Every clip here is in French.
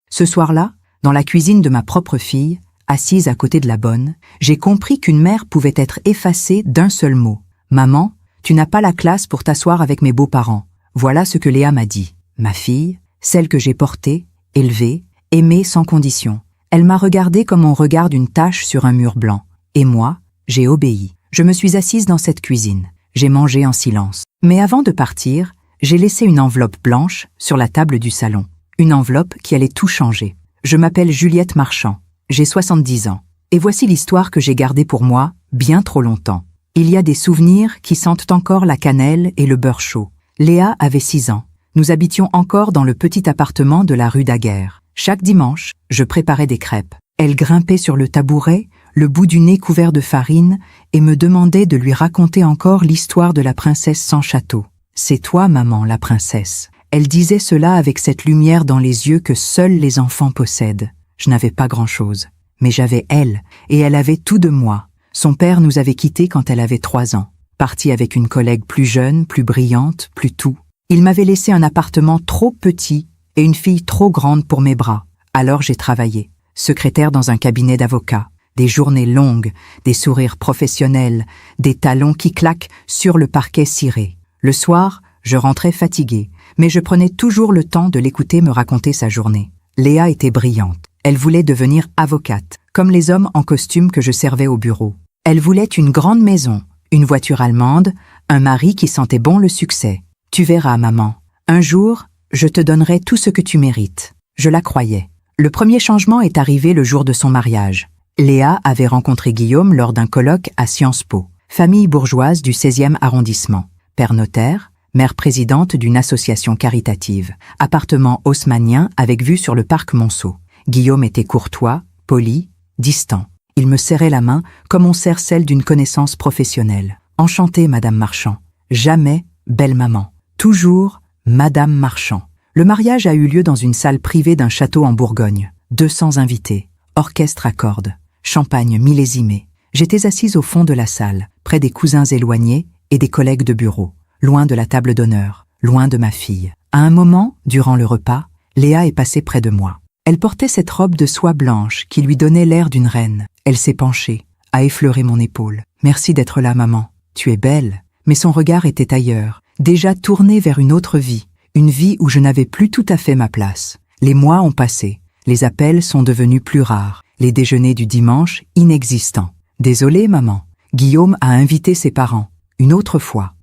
Ce soir-là, dans la cuisine de ma propre fille, assise à côté de la bonne, j'ai compris qu'une mère pouvait être effacée d'un seul mot. « Maman, tu n'as pas la classe pour t'asseoir avec mes beaux-parents. » Voilà ce que Léa m'a dit. Ma fille, celle que j'ai portée, élevée, aimée sans condition. Elle m'a regardée comme on regarde une tache sur un mur blanc. Et moi, j'ai obéi. Je me suis assise dans cette cuisine. J'ai mangé en silence. Mais avant de partir, j'ai laissé une enveloppe blanche sur la table du salon. Une enveloppe qui allait tout changer. Je m'appelle Juliette Marchand. J'ai 70 ans. Et voici l'histoire que j'ai gardée pour moi bien trop longtemps. Il y a des souvenirs qui sentent encore la cannelle et le beurre chaud. Léa avait 6 ans. Nous habitions encore dans le petit appartement de la rue Daguerre. Chaque dimanche, je préparais des crêpes. Elle grimpait sur le tabouret, le bout du nez couvert de farine, et me demandait de lui raconter encore l'histoire de la princesse sans château. « C'est toi, maman, la princesse. » Elle disait cela avec cette lumière dans les yeux que seuls les enfants possèdent. Je n'avais pas grand-chose, mais j'avais elle, et elle avait tout de moi. Son père nous avait quittés quand elle avait 3 ans, parti avec une collègue plus jeune, plus brillante, plus tout. Il m'avait laissé un appartement trop petit et une fille trop grande pour mes bras. Alors j'ai travaillé, secrétaire dans un cabinet d'avocats. Des journées longues, des sourires professionnels, des talons qui claquent sur le parquet ciré. Le soir, je rentrais fatiguée, mais je prenais toujours le temps de l'écouter me raconter sa journée. Léa était brillante. Elle voulait devenir avocate, comme les hommes en costume que je servais au bureau. Elle voulait une grande maison, une voiture allemande, un mari qui sentait bon le succès. « Tu verras, maman. Un jour, je te donnerai tout ce que tu mérites. » Je la croyais. Le premier changement est arrivé le jour de son mariage. Léa avait rencontré Guillaume lors d'un colloque à Sciences Po, famille bourgeoise du 16e arrondissement. Père notaire, mère présidente d'une association caritative, appartement haussmannien avec vue sur le parc Monceau. Guillaume était courtois, poli, distant. Il me serrait la main comme on serre celle d'une connaissance professionnelle. Enchantée, Madame Marchand. Jamais belle maman. Toujours Madame Marchand. Le mariage a eu lieu dans une salle privée d'un château en Bourgogne. 200 invités, orchestre à cordes, champagne millésimé. J'étais assise au fond de la salle, près des cousins éloignés et des collègues de bureau, loin de la table d'honneur, loin de ma fille. À un moment, durant le repas, Léa est passée près de moi. Elle portait cette robe de soie blanche qui lui donnait l'air d'une reine. Elle s'est penchée, a effleuré mon épaule. « Merci d'être là, maman. Tu es belle. » Mais son regard était ailleurs, déjà tourné vers une autre vie, une vie où je n'avais plus tout à fait ma place. Les mois ont passé, les appels sont devenus plus rares, les déjeuners du dimanche inexistants. « Désolée, maman. Guillaume a invité ses parents. Une autre fois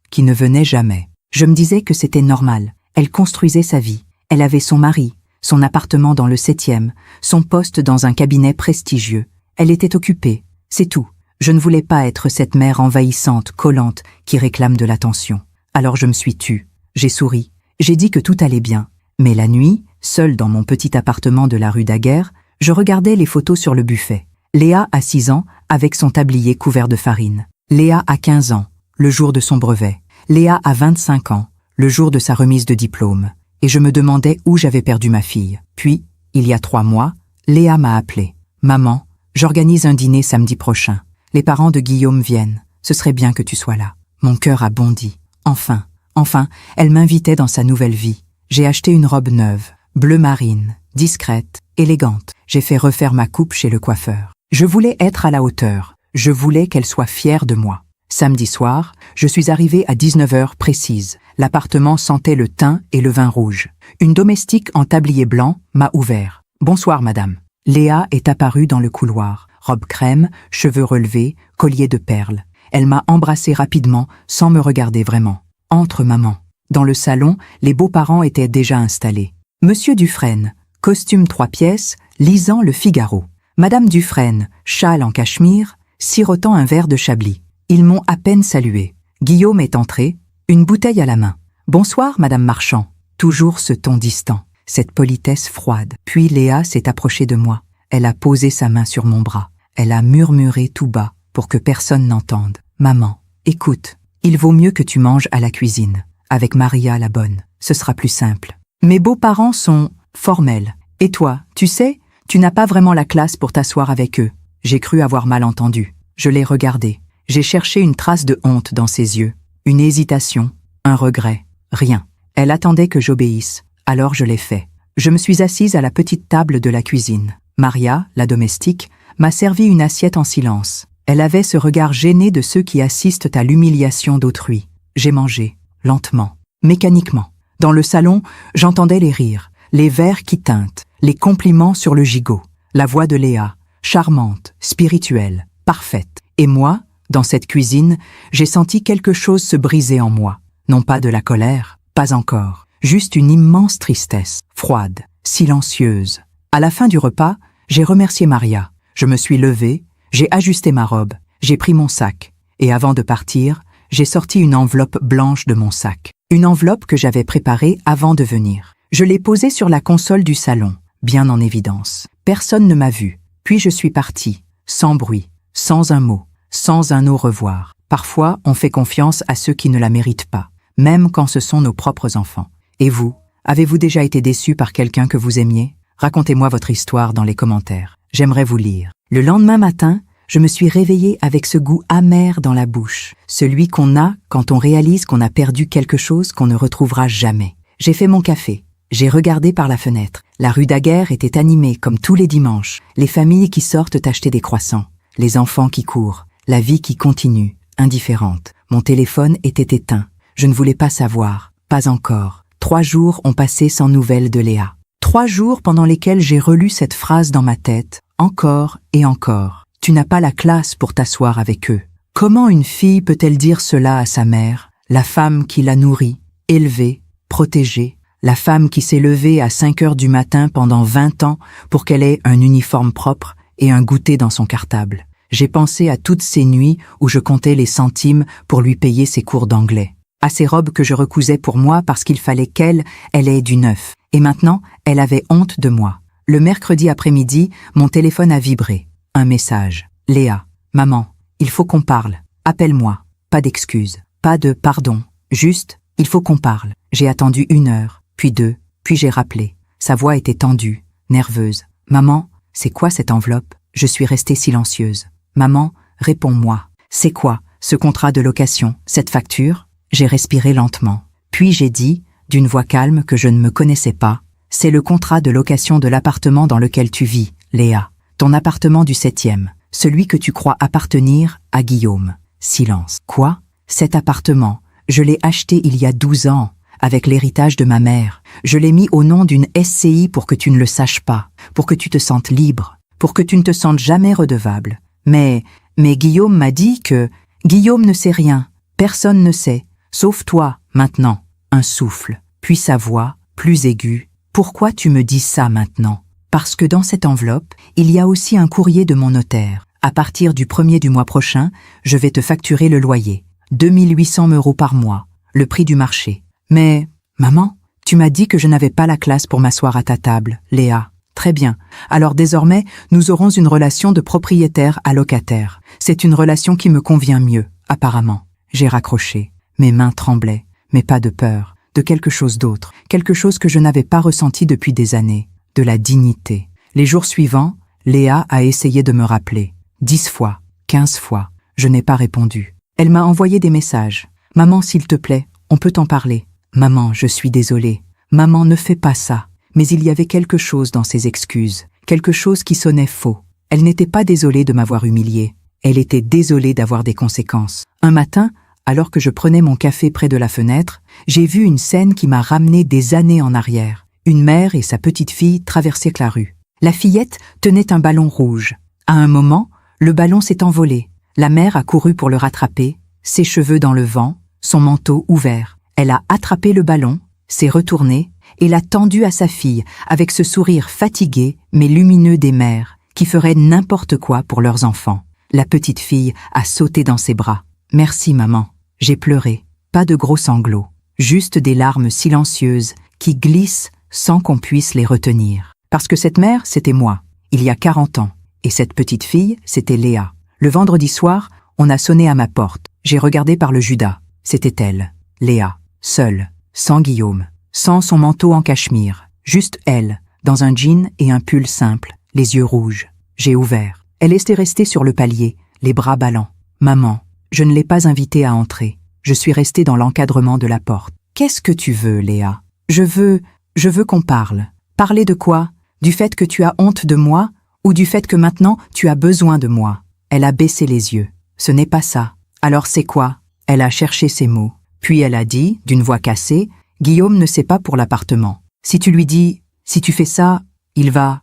qui ne venait jamais. » Je me disais que c'était normal. Elle construisait sa vie. Elle avait son mari, son appartement dans le 7e, son poste dans un cabinet prestigieux. Elle était occupée, c'est tout. Je ne voulais pas être cette mère envahissante, collante, qui réclame de l'attention. Alors je me suis tue. J'ai souri. J'ai dit que tout allait bien. Mais la nuit, seule dans mon petit appartement de la rue Daguerre, je regardais les photos sur le buffet. Léa a 6 ans, avec son tablier couvert de farine. Léa a 15 ans, le jour de son brevet. Léa a 25 ans, le jour de sa remise de diplôme. Et je me demandais où j'avais perdu ma fille. Puis, il y a 3 mois, Léa m'a appelé. « Maman, j'organise un dîner samedi prochain. Les parents de Guillaume viennent. Ce serait bien que tu sois là. » Mon cœur a bondi. Enfin, elle m'invitait dans sa nouvelle vie. J'ai acheté une robe neuve, bleu marine, discrète, élégante. J'ai fait refaire ma coupe chez le coiffeur. Je voulais être à la hauteur. Je voulais qu'elle soit fière de moi. Samedi soir, je suis arrivée à 19h précise. L'appartement sentait le thym et le vin rouge. Une domestique en tablier blanc m'a ouvert. « Bonsoir, madame. » Léa est apparue dans le couloir. Robe crème, cheveux relevés, collier de perles. Elle m'a embrassée rapidement, sans me regarder vraiment. « Entre, maman. » Dans le salon, les beaux-parents étaient déjà installés. Monsieur Dufresne, costume 3 pièces, lisant le Figaro. Madame Dufresne, châle en cachemire, sirotant un verre de chablis. Ils m'ont à peine salué. Guillaume est entré, une bouteille à la main. « Bonsoir, Madame Marchand. » Toujours ce ton distant, cette politesse froide. Puis Léa s'est approchée de moi. Elle a posé sa main sur mon bras. Elle a murmuré tout bas pour que personne n'entende. « Maman, écoute, il vaut mieux que tu manges à la cuisine, avec Maria la bonne. Ce sera plus simple. Mes beaux-parents sont formels. Et toi, tu sais, tu n'as pas vraiment la classe pour t'asseoir avec eux. » J'ai cru avoir mal entendu. Je l'ai regardé. J'ai cherché une trace de honte dans ses yeux, une hésitation, un regret, rien. Elle attendait que j'obéisse, alors je l'ai fait. Je me suis assise à la petite table de la cuisine. Maria, la domestique, m'a servi une assiette en silence. Elle avait ce regard gêné de ceux qui assistent à l'humiliation d'autrui. J'ai mangé, lentement, mécaniquement. Dans le salon, j'entendais les rires, les verres qui tintent, les compliments sur le gigot, la voix de Léa, charmante, spirituelle, parfaite. Et moi, dans cette cuisine, j'ai senti quelque chose se briser en moi. Non pas de la colère, pas encore, juste une immense tristesse, froide, silencieuse. À la fin du repas, j'ai remercié Maria. Je me suis levée, j'ai ajusté ma robe, j'ai pris mon sac, et avant de partir, j'ai sorti une enveloppe blanche de mon sac. Une enveloppe que j'avais préparée avant de venir. Je l'ai posée sur la console du salon, bien en évidence. Personne ne m'a vu. Puis je suis partie, sans bruit, sans un mot, sans un au revoir. Parfois, on fait confiance à ceux qui ne la méritent pas, même quand ce sont nos propres enfants. Et vous, avez-vous déjà été déçu par quelqu'un que vous aimiez? Racontez-moi votre histoire dans les commentaires. J'aimerais vous lire. Le lendemain matin, je me suis réveillée avec ce goût amer dans la bouche, celui qu'on a quand on réalise qu'on a perdu quelque chose qu'on ne retrouvera jamais. J'ai fait mon café, j'ai regardé par la fenêtre. La rue Daguerre était animée comme tous les dimanches, les familles qui sortent acheter des croissants, les enfants qui courent, la vie qui continue, indifférente. Mon téléphone était éteint, je ne voulais pas savoir, pas encore. 3 jours ont passé sans nouvelles de Léa. 3 jours pendant lesquels j'ai relu cette phrase dans ma tête, encore et encore. Tu n'as pas la classe pour t'asseoir avec eux. Comment une fille peut-elle dire cela à sa mère, la femme qui l'a nourrie, élevée, protégée, la femme qui s'est levée à 5 heures du matin pendant 20 ans pour qu'elle ait un uniforme propre et un goûter dans son cartable. J'ai pensé à toutes ces nuits où je comptais les centimes pour lui payer ses cours d'anglais, à ces robes que je recousais pour moi parce qu'il fallait qu'elle ait du neuf. Et maintenant, elle avait honte de moi. Le mercredi après-midi, mon téléphone a vibré. Un message. Léa, maman, il faut qu'on parle. Appelle-moi. Pas d'excuses, pas de pardon. Juste, il faut qu'on parle. J'ai attendu 1 heure, puis 2, puis j'ai rappelé. Sa voix était tendue, nerveuse. Maman, c'est quoi cette enveloppe? Je suis restée silencieuse. Maman, réponds-moi. C'est quoi, ce contrat de location, cette facture? J'ai respiré lentement. Puis j'ai dit, d'une voix calme que je ne me connaissais pas, c'est le contrat de location de l'appartement dans lequel tu vis, Léa. Ton appartement du 7e, celui que tu crois appartenir à Guillaume. Silence. Quoi? Cet appartement, je l'ai acheté il y a 12 ans, avec l'héritage de ma mère. Je l'ai mis au nom d'une SCI pour que tu ne le saches pas, pour que tu te sentes libre, pour que tu ne te sentes jamais redevable. Mais Guillaume m'a dit que... Guillaume ne sait rien, personne ne sait, sauf toi, maintenant. Un souffle, puis sa voix, plus aiguë. Pourquoi tu me dis ça maintenant? Parce que dans cette enveloppe, il y a aussi un courrier de mon notaire. À partir du 1er du mois prochain, je vais te facturer le loyer. 2800 € par mois, le prix du marché. Mais, maman, tu m'as dit que je n'avais pas la classe pour m'asseoir à ta table, Léa. Très bien. Alors désormais, nous aurons une relation de propriétaire à locataire. C'est une relation qui me convient mieux, apparemment. J'ai raccroché. Mes mains tremblaient, mais pas de peur, de quelque chose d'autre, quelque chose que je n'avais pas ressenti depuis des années. De la dignité. Les jours suivants, Léa a essayé de me rappeler. 10 fois, 15 fois. Je n'ai pas répondu. Elle m'a envoyé des messages. « Maman, s'il te plaît, on peut en parler. »« Maman, je suis désolée. Maman, ne fais pas ça. » Mais il y avait quelque chose dans ses excuses, quelque chose qui sonnait faux. Elle n'était pas désolée de m'avoir humiliée. Elle était désolée d'avoir des conséquences. Un matin, alors que je prenais mon café près de la fenêtre, j'ai vu une scène qui m'a ramené des années en arrière. Une mère et sa petite fille traversaient la rue. La fillette tenait un ballon rouge. À un moment, le ballon s'est envolé. La mère a couru pour le rattraper, ses cheveux dans le vent, son manteau ouvert. Elle a attrapé le ballon, s'est retournée et l'a tendu à sa fille avec ce sourire fatigué mais lumineux des mères qui feraient n'importe quoi pour leurs enfants. La petite fille a sauté dans ses bras. « Merci maman ». J'ai pleuré. Pas de gros sanglots, juste des larmes silencieuses qui glissent sans qu'on puisse les retenir. Parce que cette mère, c'était moi, il y a 40 ans, et cette petite fille, c'était Léa. Le vendredi soir, on a sonné à ma porte. J'ai regardé par le Judas. C'était elle, Léa, seule, sans Guillaume, sans son manteau en cachemire, juste elle, dans un jean et un pull simple, les yeux rouges. J'ai ouvert. Elle était restée sur le palier, les bras ballants. « Maman, je ne l'ai pas invitée à entrer. Je suis restée dans l'encadrement de la porte. »« Qu'est-ce que tu veux, Léa ? Je veux qu'on parle. » Parler de quoi? Du fait que tu as honte de moi ou du fait que maintenant tu as besoin de moi? Elle a baissé les yeux. Ce n'est pas ça. Alors c'est quoi? Elle a cherché ses mots. Puis elle a dit, d'une voix cassée, Guillaume ne sait pas pour l'appartement. Si tu lui dis, si tu fais ça, il va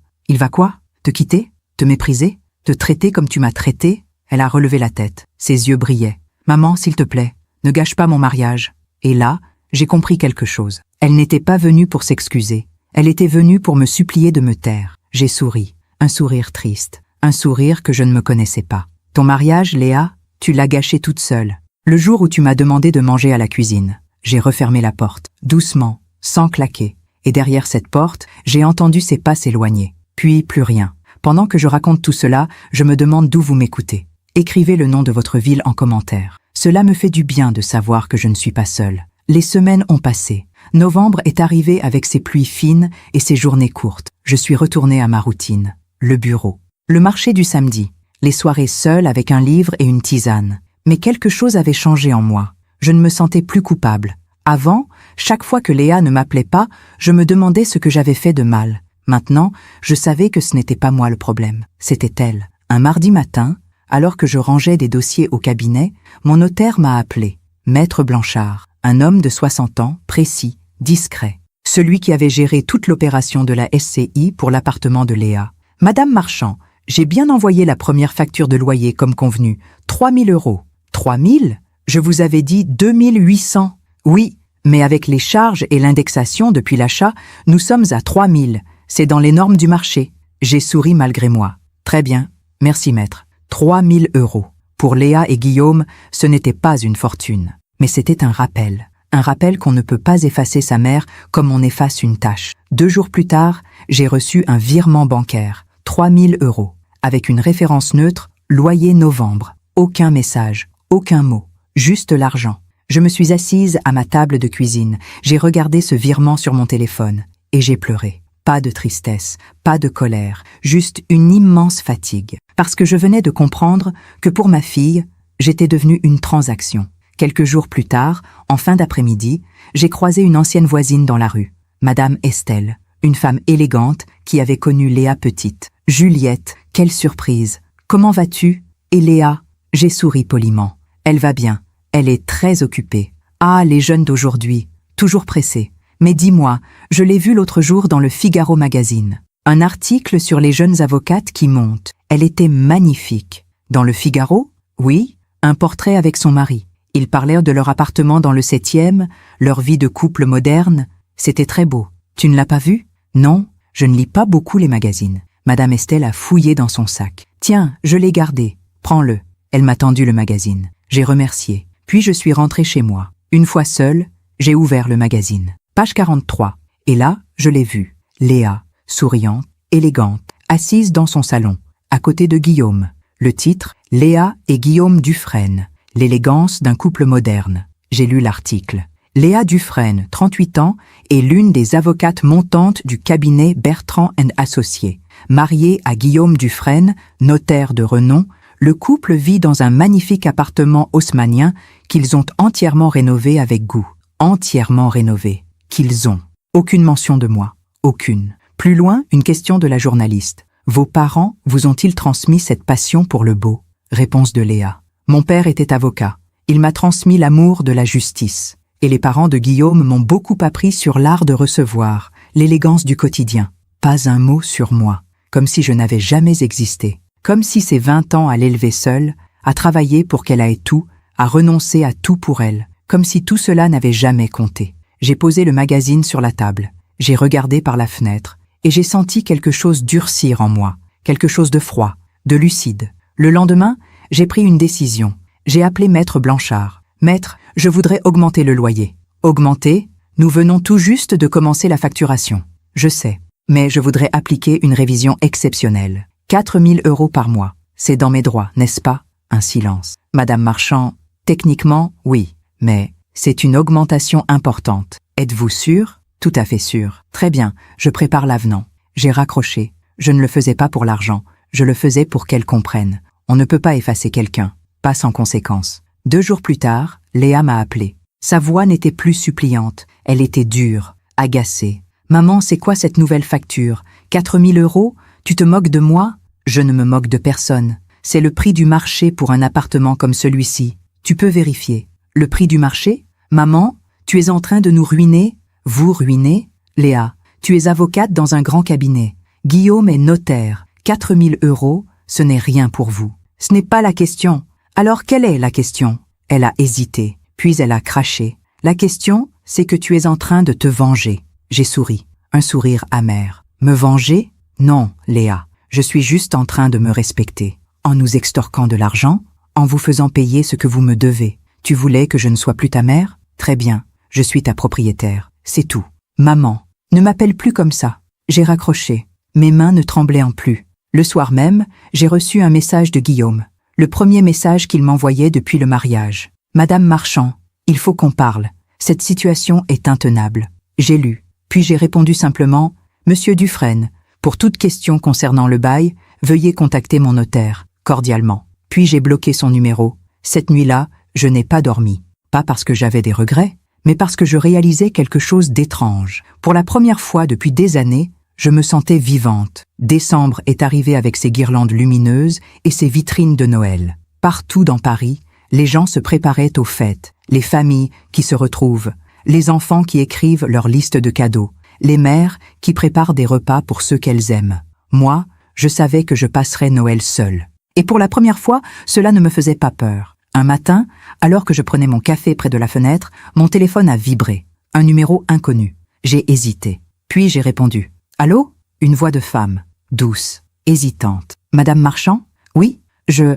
quoi? Te quitter? Te mépriser? Te traiter comme tu m'as traité? Elle a relevé la tête. Ses yeux brillaient. Maman, s'il te plaît, ne gâche pas mon mariage. Et là, j'ai compris quelque chose. Elle n'était pas venue pour s'excuser. Elle était venue pour me supplier de me taire. J'ai souri. Un sourire triste. Un sourire que je ne me connaissais pas. Ton mariage, Léa, tu l'as gâché toute seule. Le jour où tu m'as demandé de manger à la cuisine, j'ai refermé la porte, doucement, sans claquer. Et derrière cette porte, j'ai entendu ses pas s'éloigner. Puis plus rien. Pendant que je raconte tout cela, je me demande d'où vous m'écoutez. Écrivez le nom de votre ville en commentaire. Cela me fait du bien de savoir que je ne suis pas seule. Les semaines ont passé. Novembre est arrivé avec ses pluies fines et ses journées courtes. Je suis retournée à ma routine. Le bureau. Le marché du samedi. Les soirées seules avec un livre et une tisane. Mais quelque chose avait changé en moi. Je ne me sentais plus coupable. Avant, chaque fois que Léa ne m'appelait pas, je me demandais ce que j'avais fait de mal. Maintenant, je savais que ce n'était pas moi le problème. C'était elle. Un mardi matin, alors que je rangeais des dossiers au cabinet, mon notaire m'a appelé. Maître Blanchard, un homme de 60 ans, précis, discret. Celui qui avait géré toute l'opération de la SCI pour l'appartement de Léa. Madame Marchand, j'ai bien envoyé la première facture de loyer comme convenu. 3 000 €. 3 000? Je vous avais dit 2 800. Oui, mais avec les charges et l'indexation depuis l'achat, nous sommes à 3 000. C'est dans les normes du marché. J'ai souri malgré moi. Très bien. Merci maître. 3 000 €. Pour Léa et Guillaume, ce n'était pas une fortune. Mais c'était un rappel. Un rappel qu'on ne peut pas effacer sa mère comme on efface une tâche. 2 jours plus tard, j'ai reçu un virement bancaire. 3 000 €. Avec une référence neutre, loyer novembre. Aucun message, aucun mot. Juste l'argent. Je me suis assise à ma table de cuisine. J'ai regardé ce virement sur mon téléphone. Et j'ai pleuré. Pas de tristesse, pas de colère, juste une immense fatigue. Parce que je venais de comprendre que pour ma fille, j'étais devenue une transaction. Quelques jours plus tard, en fin d'après-midi, j'ai croisé une ancienne voisine dans la rue, Madame Estelle, une femme élégante qui avait connu Léa petite. Juliette, quelle surprise! Comment vas-tu? Et Léa? J'ai souri poliment. Elle va bien. Elle est très occupée. Ah, les jeunes d'aujourd'hui, toujours pressés. Mais dis-moi, je l'ai vue l'autre jour dans le Figaro magazine. Un article sur les jeunes avocates qui montent. Elle était magnifique. Dans le Figaro? Oui, un portrait avec son mari. Ils parlaient de leur appartement dans le 7e, leur vie de couple moderne. C'était très beau. Tu ne l'as pas vu? Non, je ne lis pas beaucoup les magazines. Madame Estelle a fouillé dans son sac. Tiens, je l'ai gardé. Prends-le. Elle m'a tendu le magazine. J'ai remercié. Puis je suis rentrée chez moi. Une fois seule, j'ai ouvert le magazine. Page 43. Et là, je l'ai vue. Léa, souriante, élégante, assise dans son salon, à côté de Guillaume. Le titre, Léa et Guillaume Dufresne. L'élégance d'un couple moderne. J'ai lu l'article. Léa Dufresne, 38 ans, est l'une des avocates montantes du cabinet Bertrand & Associés. Mariée à Guillaume Dufresne, notaire de renom, le couple vit dans un magnifique appartement haussmannien qu'ils ont entièrement rénové avec goût. Entièrement rénové. Qu'ils ont. Aucune mention de moi. Aucune. Plus loin, une question de la journaliste. Vos parents vous ont-ils transmis cette passion pour le beau? Réponse de Léa. Mon père était avocat. Il m'a transmis l'amour de la justice. Et les parents de Guillaume m'ont beaucoup appris sur l'art de recevoir, l'élégance du quotidien. Pas un mot sur moi. Comme si je n'avais jamais existé. Comme si ces 20 ans à l'élever seule, à travailler pour qu'elle ait tout, à renoncer à tout pour elle. Comme si tout cela n'avait jamais compté. J'ai posé le magazine sur la table. J'ai regardé par la fenêtre. Et j'ai senti quelque chose durcir en moi. Quelque chose de froid, de lucide. Le lendemain, j'ai pris une décision. J'ai appelé Maître Blanchard. Maître, je voudrais augmenter le loyer. Augmenter? Nous venons tout juste de commencer la facturation. Je sais. Mais je voudrais appliquer une révision exceptionnelle. 4 000 € par mois. C'est dans mes droits, n'est-ce pas? Un silence. Madame Marchand, techniquement, oui. Mais c'est une augmentation importante. Êtes-vous sûr? Tout à fait sûr. Très bien, je prépare l'avenant. J'ai raccroché. Je ne le faisais pas pour l'argent. Je le faisais pour qu'elle comprenne. On ne peut pas effacer quelqu'un. Pas sans conséquence. 2 jours plus tard, Léa m'a appelé. Sa voix n'était plus suppliante. Elle était dure, agacée. « Maman, c'est quoi cette nouvelle facture? 4000 €? Tu te moques de moi? Je ne me moque de personne. C'est le prix du marché pour un appartement comme celui-ci. Tu peux vérifier. Le prix du marché? Maman, tu es en train de nous ruiner? Vous ruiner? Léa, tu es avocate dans un grand cabinet. Guillaume est notaire. 4000 €, ce n'est rien pour vous. Ce n'est pas la question. Alors quelle est la question? Elle a hésité, puis elle a craché. La question, c'est que tu es en train de te venger. J'ai souri, un sourire amer. Me venger? Non, Léa. Je suis juste en train de me respecter. En nous extorquant de l'argent, en vous faisant payer ce que vous me devez. Tu voulais que je ne sois plus ta mère? Très bien, je suis ta propriétaire. C'est tout. Maman, ne m'appelle plus comme ça. J'ai raccroché. Mes mains ne tremblaient en plus. Le soir même, j'ai reçu un message de Guillaume. Le premier message qu'il m'envoyait depuis le mariage. Madame Marchand, il faut qu'on parle. Cette situation est intenable. J'ai lu. Puis j'ai répondu simplement, Monsieur Dufresne, pour toute question concernant le bail, veuillez contacter mon notaire, cordialement. Puis j'ai bloqué son numéro. Cette nuit-là, je n'ai pas dormi. Pas parce que j'avais des regrets, mais parce que je réalisais quelque chose d'étrange. Pour la première fois depuis des années, je me sentais vivante. Décembre est arrivé avec ses guirlandes lumineuses et ses vitrines de Noël. Partout dans Paris, les gens se préparaient aux fêtes, les familles qui se retrouvent, les enfants qui écrivent leur liste de cadeaux, les mères qui préparent des repas pour ceux qu'elles aiment. Moi, je savais que je passerais Noël seule. Et pour la première fois, cela ne me faisait pas peur. Un matin, alors que je prenais mon café près de la fenêtre, mon téléphone a vibré. Un numéro inconnu. J'ai hésité. Puis j'ai répondu. Allô? Une voix de femme, douce, hésitante. Madame Marchand? Oui, je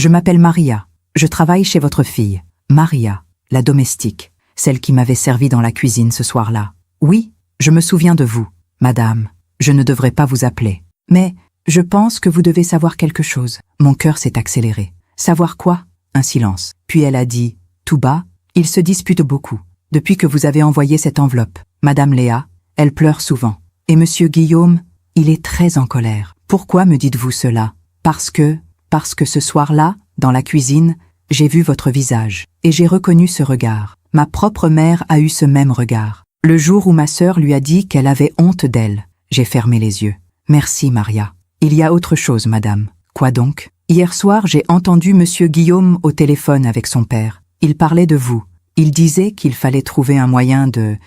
m'appelle Maria. Je travaille chez votre fille. Maria, la domestique, celle qui m'avait servi dans la cuisine ce soir-là. Oui, je me souviens de vous. Madame, je ne devrais pas vous appeler. Mais je pense que vous devez savoir quelque chose. Mon cœur s'est accéléré. Savoir quoi? Un silence. Puis elle a dit, tout bas, ils se disputent beaucoup. Depuis que vous avez envoyé cette enveloppe. Madame Léa, elle pleure souvent. Et Monsieur Guillaume, il est très en colère. Pourquoi me dites-vous cela? Parce que ce soir-là, dans la cuisine, j'ai vu votre visage. Et j'ai reconnu ce regard. Ma propre mère a eu ce même regard. Le jour où ma sœur lui a dit qu'elle avait honte d'elle, j'ai fermé les yeux. Merci, Maria. Il y a autre chose, madame. Quoi donc? Hier soir, j'ai entendu Monsieur Guillaume au téléphone avec son père. Il parlait de vous. Il disait qu'il fallait trouver un moyen de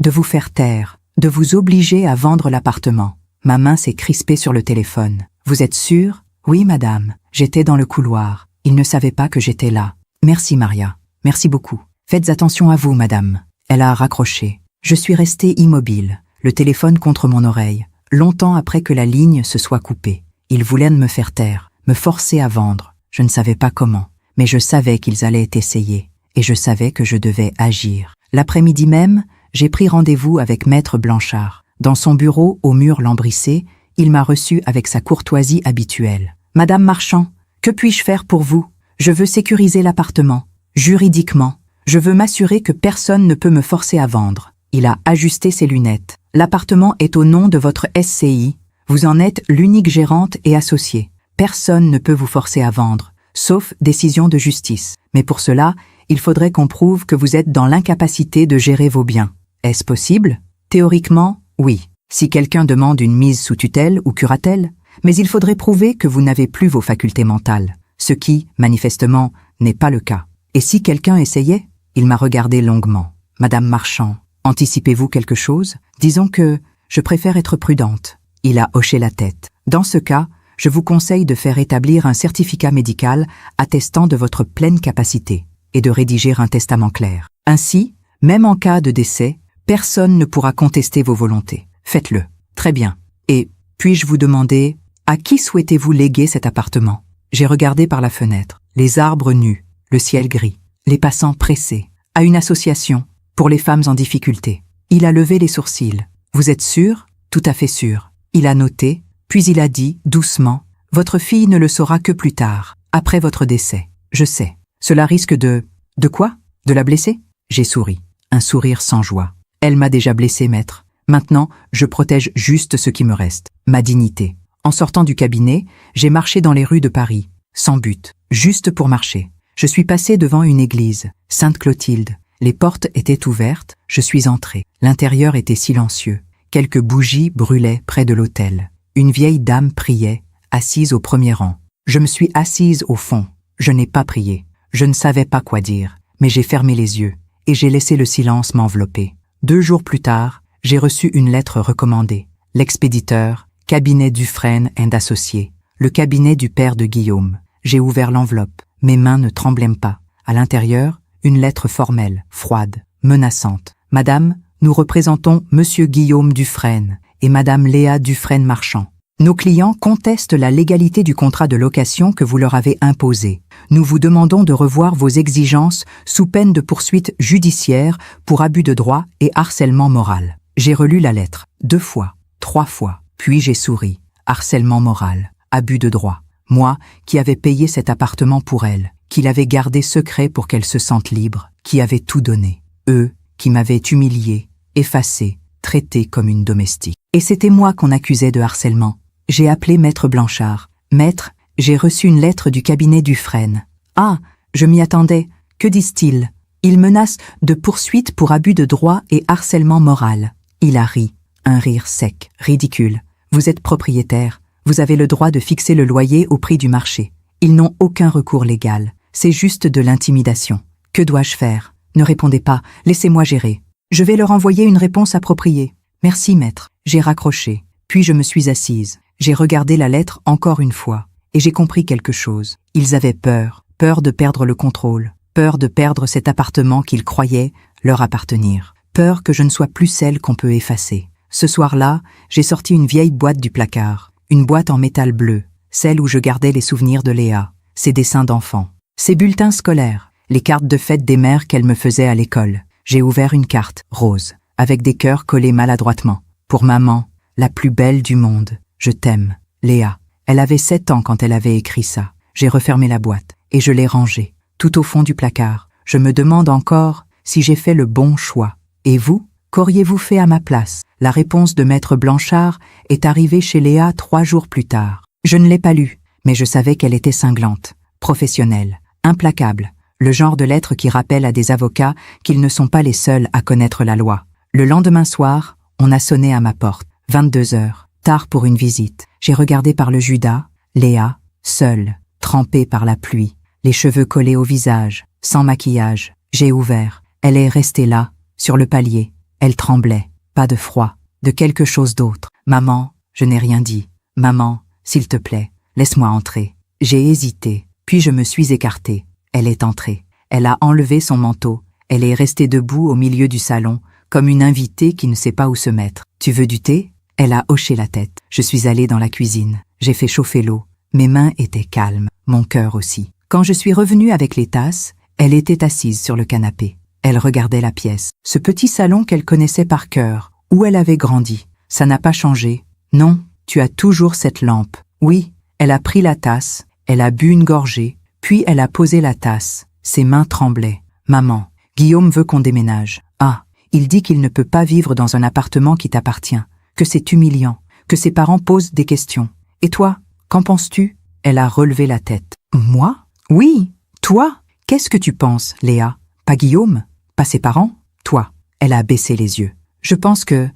vous faire taire, de vous obliger à vendre l'appartement. Ma main s'est crispée sur le téléphone. Vous êtes sûre? Oui, madame. J'étais dans le couloir. Il ne savait pas que j'étais là. Merci, Maria. Merci beaucoup. Faites attention à vous, madame. Elle a raccroché. Je suis restée immobile, le téléphone contre mon oreille, longtemps après que la ligne se soit coupée. Ils voulaient me faire taire, me forcer à vendre. Je ne savais pas comment, mais je savais qu'ils allaient essayer, et je savais que je devais agir. L'après-midi même, j'ai pris rendez-vous avec Maître Blanchard. Dans son bureau, au mur lambrissé, il m'a reçu avec sa courtoisie habituelle. « Madame Marchand, que puis-je faire pour vous? Je veux sécuriser l'appartement. Juridiquement, je veux m'assurer que personne ne peut me forcer à vendre. » Il a ajusté ses lunettes. « L'appartement est au nom de votre SCI. Vous en êtes l'unique gérante et associée. Personne ne peut vous forcer à vendre, sauf décision de justice. Mais pour cela, il faudrait qu'on prouve que vous êtes dans l'incapacité de gérer vos biens. Est-ce possible? Théoriquement, oui. Si quelqu'un demande une mise sous tutelle ou curatelle, mais il faudrait prouver que vous n'avez plus vos facultés mentales, ce qui, manifestement, n'est pas le cas. Et si quelqu'un essayait? Il m'a regardé longuement. Madame Marchand, anticipez-vous quelque chose? Disons que je préfère être prudente. Il a hoché la tête. Dans ce cas, je vous conseille de faire établir un certificat médical attestant de votre pleine capacité et de rédiger un testament clair. Ainsi, même en cas de décès, personne ne pourra contester vos volontés. Faites-le. Très bien. Et puis-je vous demander, à qui souhaitez-vous léguer cet appartement? J'ai regardé par la fenêtre, les arbres nus, le ciel gris, les passants pressés, à une association pour les femmes en difficulté. Il a levé les sourcils. Vous êtes sûr? Tout à fait sûr. Il a noté, puis il a dit, doucement, votre fille ne le saura que plus tard, après votre décès. Je sais. Cela risque de... De quoi? De la blesser? J'ai souri. Un sourire sans joie. Elle m'a déjà blessé, maître. Maintenant, je protège juste ce qui me reste. Ma dignité. En sortant du cabinet, j'ai marché dans les rues de Paris, sans but, juste pour marcher. Je suis passé devant une église, Sainte-Clotilde. Les portes étaient ouvertes, je suis entré. L'intérieur était silencieux. Quelques bougies brûlaient près de l'autel. Une vieille dame priait, assise au premier rang. Je me suis assise au fond. Je n'ai pas prié. Je ne savais pas quoi dire, mais j'ai fermé les yeux et j'ai laissé le silence m'envelopper. 2 jours plus tard, j'ai reçu une lettre recommandée. L'expéditeur, cabinet Dufresne & Associés, le cabinet du père de Guillaume. J'ai ouvert l'enveloppe. Mes mains ne tremblaient pas. À l'intérieur, une lettre formelle, froide, menaçante. Madame, nous représentons Monsieur Guillaume Dufresne et Madame Léa Dufresne-Marchand. Nos clients contestent la légalité du contrat de location que vous leur avez imposé. Nous vous demandons de revoir vos exigences sous peine de poursuites judiciaires pour abus de droit et harcèlement moral. J'ai relu la lettre 2 fois, 3 fois, puis j'ai souri. Harcèlement moral, abus de droit. Moi, qui avais payé cet appartement pour elle, qui l'avais gardé secret pour qu'elle se sente libre, qui avait tout donné. Eux, qui m'avaient humilié, effacé, traité comme une domestique. Et c'était moi qu'on accusait de harcèlement. J'ai appelé Maître Blanchard. Maître, j'ai reçu une lettre du cabinet Dufresne. Ah, je m'y attendais. Que disent-ils? Ils menacent de poursuites pour abus de droit et harcèlement moral. Il a ri. Un rire sec, ridicule. Vous êtes propriétaire. Vous avez le droit de fixer le loyer au prix du marché. Ils n'ont aucun recours légal. C'est juste de l'intimidation. Que dois-je faire? Ne répondez pas. Laissez-moi gérer. Je vais leur envoyer une réponse appropriée. Merci, maître. J'ai raccroché. Puis je me suis assise. J'ai regardé la lettre encore une fois. Et j'ai compris quelque chose. Ils avaient peur. Peur de perdre le contrôle. Peur de perdre cet appartement qu'ils croyaient leur appartenir. Peur que je ne sois plus celle qu'on peut effacer. Ce soir-là, j'ai sorti une vieille boîte du placard. Une boîte en métal bleu. Celle où je gardais les souvenirs de Léa. Ses dessins d'enfants. Ses bulletins scolaires. Les cartes de fête des mères qu'elle me faisait à l'école. J'ai ouvert une carte, rose, avec des cœurs collés maladroitement. Pour maman, la plus belle du monde. Je t'aime, Léa. Elle avait 7 ans quand elle avait écrit ça. J'ai refermé la boîte et je l'ai rangée, tout au fond du placard. Je me demande encore si j'ai fait le bon choix. Et vous, qu'auriez-vous fait à ma place? La réponse de Maître Blanchard est arrivée chez Léa 3 jours plus tard. Je ne l'ai pas lue, mais je savais qu'elle était cinglante, professionnelle, implacable. Le genre de lettre qui rappelle à des avocats qu'ils ne sont pas les seuls à connaître la loi. Le lendemain soir, on a sonné à ma porte. 22 heures, tard pour une visite. J'ai regardé par le judas, Léa, seule, trempée par la pluie, les cheveux collés au visage, sans maquillage. J'ai ouvert. Elle est restée là, sur le palier. Elle tremblait, pas de froid, de quelque chose d'autre. Maman, je n'ai rien dit. Maman, s'il te plaît, laisse-moi entrer. J'ai hésité, puis je me suis écartée. Elle est entrée. Elle a enlevé son manteau. Elle est restée debout au milieu du salon, comme une invitée qui ne sait pas où se mettre. Tu veux du thé? Elle a hoché la tête. Je suis allée dans la cuisine. J'ai fait chauffer l'eau. Mes mains étaient calmes, mon cœur aussi. Quand je suis revenue avec les tasses, elle était assise sur le canapé. Elle regardait la pièce, ce petit salon qu'elle connaissait par cœur, où elle avait grandi. Ça n'a pas changé. Non, tu as toujours cette lampe. Oui, elle a pris la tasse, elle a bu une gorgée, puis elle a posé la tasse. Ses mains tremblaient. Maman, Guillaume veut qu'on déménage. Ah, il dit qu'il ne peut pas vivre dans un appartement qui t'appartient, que c'est humiliant, que ses parents posent des questions. Et toi, qu'en penses-tu? Elle a relevé la tête. Moi? Oui, toi? Qu'est-ce que tu penses, Léa? Pas Guillaume? Pas ses parents? Toi? Elle a baissé les yeux. Je pense que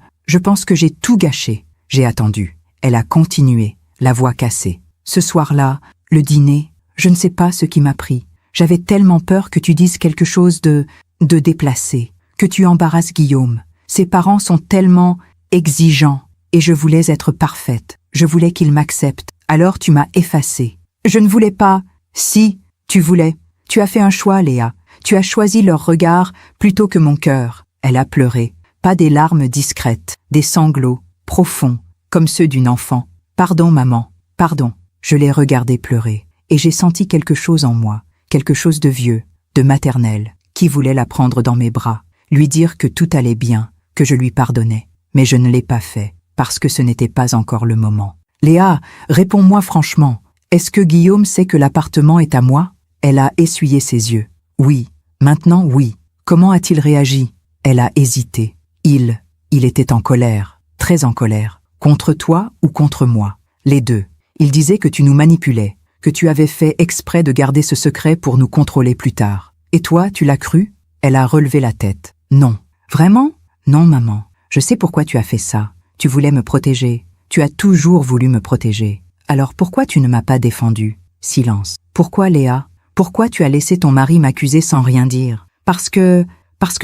j'ai tout gâché. J'ai attendu. Elle a continué, la voix cassée. Ce soir-là, le dîner, je ne sais pas ce qui m'a pris. J'avais tellement peur que tu dises quelque chose de déplacé, que tu embarrasses Guillaume. Ses parents sont tellement exigeants et je voulais être parfaite. Je voulais qu'il m'accepte. Alors tu m'as effacée. Je ne voulais pas. Si, tu voulais. Tu as fait un choix, Léa. Tu as choisi leur regard plutôt que mon cœur. Elle a pleuré. Pas des larmes discrètes, des sanglots, profonds, comme ceux d'une enfant. Pardon, maman. Pardon. Je l'ai regardée pleurer. Et j'ai senti quelque chose en moi, quelque chose de vieux, de maternel, qui voulait la prendre dans mes bras, lui dire que tout allait bien, que je lui pardonnais. Mais je ne l'ai pas fait, parce que ce n'était pas encore le moment. Léa, réponds-moi franchement, est-ce que Guillaume sait que l'appartement est à moi? Elle a essuyé ses yeux. Oui, maintenant oui. Comment a-t-il réagi? Elle a hésité. Il était en colère, très en colère, contre toi ou contre moi, les deux. Il disait que tu nous manipulais, que tu avais fait exprès de garder ce secret pour nous contrôler plus tard. Et toi, tu l'as cru? Elle a relevé la tête. Non. Vraiment? Non, maman. Je sais pourquoi tu as fait ça. Tu voulais me protéger. Tu as toujours voulu me protéger. Alors pourquoi tu ne m'as pas défendu? Silence. Pourquoi, Léa? Pourquoi tu as laissé ton mari m'accuser sans rien dire? Parce que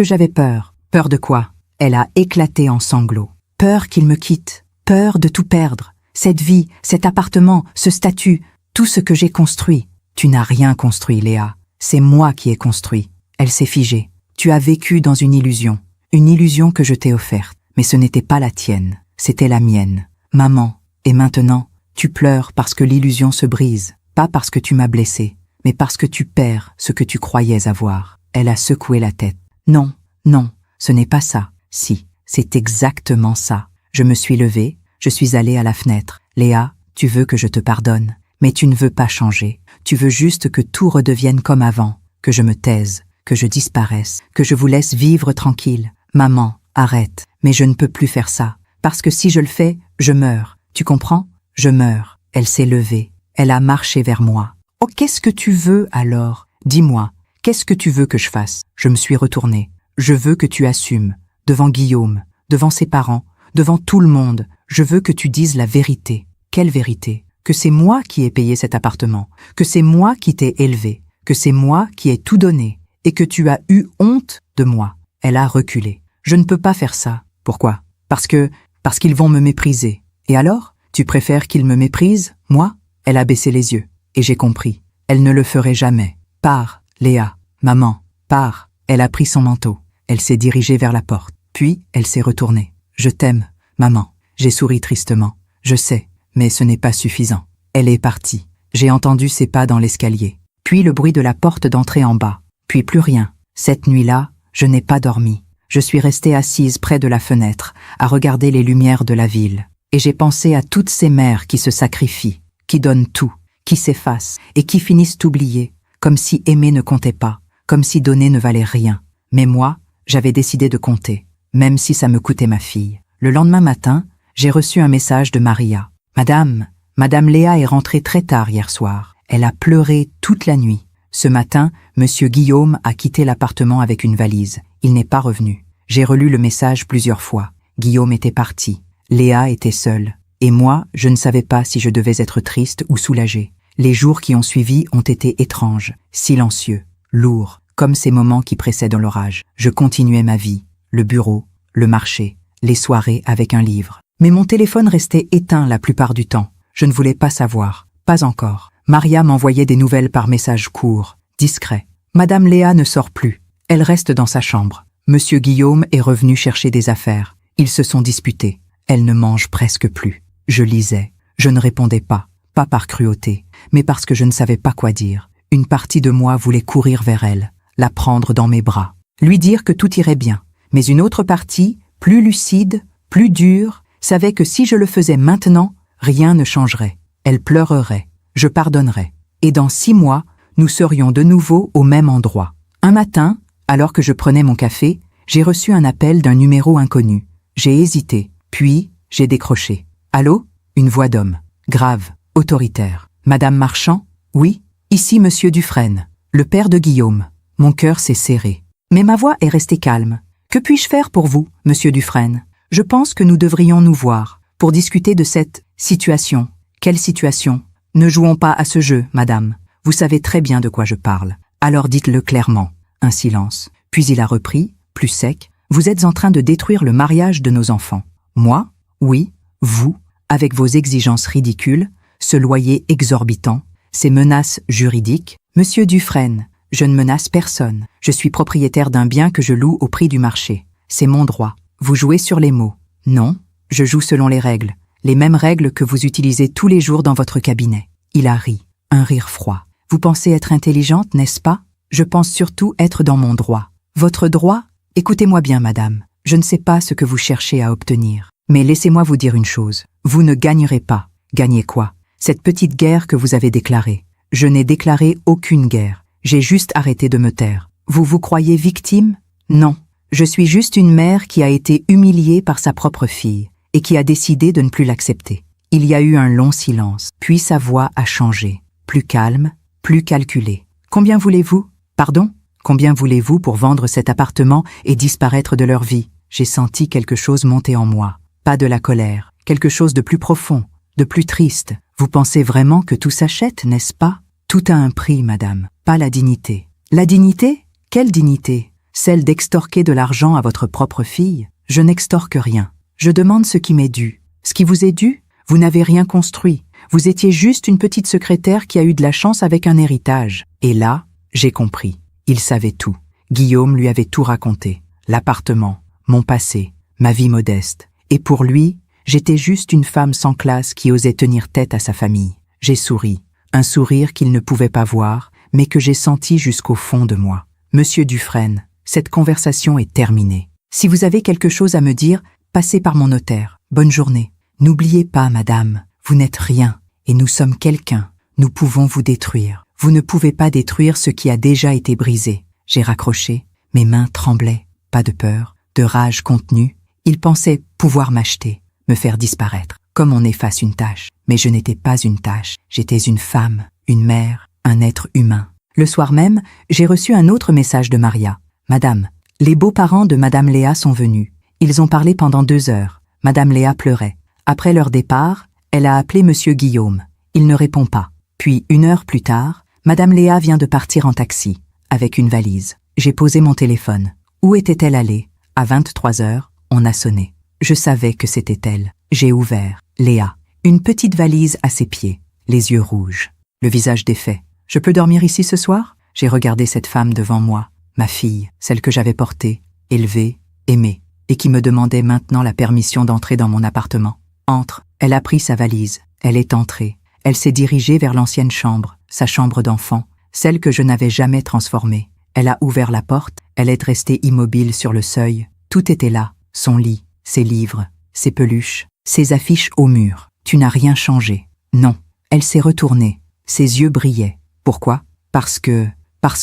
j'avais peur. Peur de quoi? Elle a éclaté en sanglots. Peur qu'il me quitte. Peur de tout perdre. Cette vie, cet appartement, ce statut, tout ce que j'ai construit. Tu n'as rien construit, Léa. C'est moi qui ai construit. Elle s'est figée. Tu as vécu dans une illusion que je t'ai offerte. Mais ce n'était pas la tienne, c'était la mienne. Maman, et maintenant, tu pleures parce que l'illusion se brise. Pas parce que tu m'as blessée, mais parce que tu perds ce que tu croyais avoir. Elle a secoué la tête. Non, non, ce n'est pas ça. Si, c'est exactement ça. Je me suis levée, je suis allée à la fenêtre. Léa, tu veux que je te pardonne, mais tu ne veux pas changer. Tu veux juste que tout redevienne comme avant, que je me taise, que je disparaisse, que je vous laisse vivre tranquille. Maman, arrête, mais je ne peux plus faire ça, parce que si je le fais, je meurs. Tu comprends? Je meurs. Elle s'est levée, elle a marché vers moi. Oh, qu'est-ce que tu veux alors? Dis-moi, qu'est-ce que tu veux que je fasse? Je me suis retournée. Je veux que tu assumes, devant Guillaume, devant ses parents, devant tout le monde. Je veux que tu dises la vérité. Quelle vérité? Que c'est moi qui ai payé cet appartement, que c'est moi qui t'ai élevé, que c'est moi qui ai tout donné, et que tu as eu honte de moi. Elle a reculé. Je ne peux pas faire ça. Pourquoi? Parce qu'ils vont me mépriser. Et alors? Tu préfères qu'ils me méprisent, moi? Elle a baissé les yeux. Et j'ai compris. Elle ne le ferait jamais. Pars, Léa. Maman, pars. Elle a pris son manteau. Elle s'est dirigée vers la porte. Puis, elle s'est retournée. Je t'aime, maman. J'ai souri tristement. Je sais, mais ce n'est pas suffisant. Elle est partie. J'ai entendu ses pas dans l'escalier. Puis le bruit de la porte d'entrée en bas. Puis plus rien. Cette nuit-là, je n'ai pas dormi. Je suis restée assise près de la fenêtre, à regarder les lumières de la ville. Et j'ai pensé à toutes ces mères qui se sacrifient, qui donnent tout, qui s'effacent et qui finissent oubliées, comme si aimer ne comptait pas, comme si donner ne valait rien. Mais moi, j'avais décidé de compter, même si ça me coûtait ma fille. Le lendemain matin, j'ai reçu un message de Maria. Madame Léa est rentrée très tard hier soir. Elle a pleuré toute la nuit. Ce matin, Monsieur Guillaume a quitté l'appartement avec une valise. Il n'est pas revenu. J'ai relu le message plusieurs fois. Guillaume était parti. Léa était seule. Et moi, je ne savais pas si je devais être triste ou soulagée. Les jours qui ont suivi ont été étranges, silencieux, lourds, comme ces moments qui précèdent l'orage. Je continuais ma vie, le bureau, le marché, les soirées avec un livre. Mais mon téléphone restait éteint la plupart du temps. Je ne voulais pas savoir. Pas encore. Maria m'envoyait des nouvelles par message court, discret. Madame Léa ne sort plus. Elle reste dans sa chambre. Monsieur Guillaume est revenu chercher des affaires. Ils se sont disputés. Elle ne mange presque plus. Je lisais. Je ne répondais pas. Pas par cruauté, mais parce que je ne savais pas quoi dire. Une partie de moi voulait courir vers elle, la prendre dans mes bras, lui dire que tout irait bien. Mais une autre partie, plus lucide, plus dure, savait que si je le faisais maintenant, rien ne changerait. Elle pleurerait. Je pardonnerais. Et dans 6 mois, nous serions de nouveau au même endroit. Un matin, alors que je prenais mon café, j'ai reçu un appel d'un numéro inconnu. J'ai hésité, puis j'ai décroché. Allô? Une voix d'homme, grave, autoritaire. Madame Marchand? Oui, ici Monsieur Dufresne, le père de Guillaume. Mon cœur s'est serré. Mais ma voix est restée calme. Que puis-je faire pour vous, Monsieur Dufresne? Je pense que nous devrions nous voir, pour discuter de cette situation. Quelle situation? Ne jouons pas à ce jeu, madame. Vous savez très bien de quoi je parle. Alors dites-le clairement. Un silence. Puis il a repris, plus sec. Vous êtes en train de détruire le mariage de nos enfants. Moi? Oui. Vous? Avec vos exigences ridicules, ce loyer exorbitant, ces menaces juridiques. Monsieur Dufresne, je ne menace personne. Je suis propriétaire d'un bien que je loue au prix du marché. C'est mon droit. Vous jouez sur les mots. Non, je joue selon les règles. Les mêmes règles que vous utilisez tous les jours dans votre cabinet. Il a ri, un rire froid. Vous pensez être intelligente, n'est-ce pas? Je pense surtout être dans mon droit. Votre droit? Écoutez-moi bien, madame. Je ne sais pas ce que vous cherchez à obtenir. Mais laissez-moi vous dire une chose. Vous ne gagnerez pas. Gagnez quoi? Cette petite guerre que vous avez déclarée. Je n'ai déclaré aucune guerre. J'ai juste arrêté de me taire. Vous vous croyez victime? Non. Je suis juste une mère qui a été humiliée par sa propre fille et qui a décidé de ne plus l'accepter. Il y a eu un long silence, puis sa voix a changé. Plus calme, plus calculée. Combien voulez-vous? Pardon? Combien voulez-vous pour vendre cet appartement et disparaître de leur vie? J'ai senti quelque chose monter en moi. Pas de la colère, quelque chose de plus profond, de plus triste. Vous pensez vraiment que tout s'achète, n'est-ce pas? Tout a un prix, madame, pas la dignité. La dignité? Quelle dignité? Celle d'extorquer de l'argent à votre propre fille? Je n'extorque rien. Je demande ce qui m'est dû. Ce qui vous est dû? Vous n'avez rien construit. Vous étiez juste une petite secrétaire qui a eu de la chance avec un héritage. Et là, j'ai compris. Il savait tout. Guillaume lui avait tout raconté. L'appartement, mon passé, ma vie modeste. Et pour lui, j'étais juste une femme sans classe qui osait tenir tête à sa famille. J'ai souri. Un sourire qu'il ne pouvait pas voir, mais que j'ai senti jusqu'au fond de moi. Monsieur Dufresne, cette conversation est terminée. Si vous avez quelque chose à me dire, passez par mon notaire. Bonne journée. N'oubliez pas, madame, vous n'êtes rien, et nous sommes quelqu'un. Nous pouvons vous détruire. Vous ne pouvez pas détruire ce qui a déjà été brisé. J'ai raccroché, mes mains tremblaient, pas de peur, de rage contenue. Il pensait pouvoir m'acheter, me faire disparaître, comme on efface une tache. Mais je n'étais pas une tache, j'étais une femme, une mère, un être humain. Le soir même, j'ai reçu un autre message de Maria. Madame, les beaux-parents de Madame Léa sont venus. Ils ont parlé pendant 2 heures. Madame Léa pleurait. Après leur départ, elle a appelé Monsieur Guillaume. Il ne répond pas. Puis, 1 heure plus tard, Madame Léa vient de partir en taxi, avec une valise. J'ai posé mon téléphone. Où était-elle allée? À 23 heures, on a sonné. Je savais que c'était elle. J'ai ouvert. Léa. Une petite valise à ses pieds, les yeux rouges, le visage défait. Je peux dormir ici ce soir? J'ai regardé cette femme devant moi, ma fille, celle que j'avais portée, élevée, aimée, et qui me demandait maintenant la permission d'entrer dans mon appartement. Entre. Elle a pris sa valise. Elle est entrée. Elle s'est dirigée vers l'ancienne chambre, sa chambre d'enfant, celle que je n'avais jamais transformée. Elle a ouvert la porte. Elle est restée immobile sur le seuil. Tout était là. Son lit, ses livres, ses peluches, ses affiches au mur. Tu n'as rien changé. Non. Elle s'est retournée. Ses yeux brillaient. Pourquoi? Parce que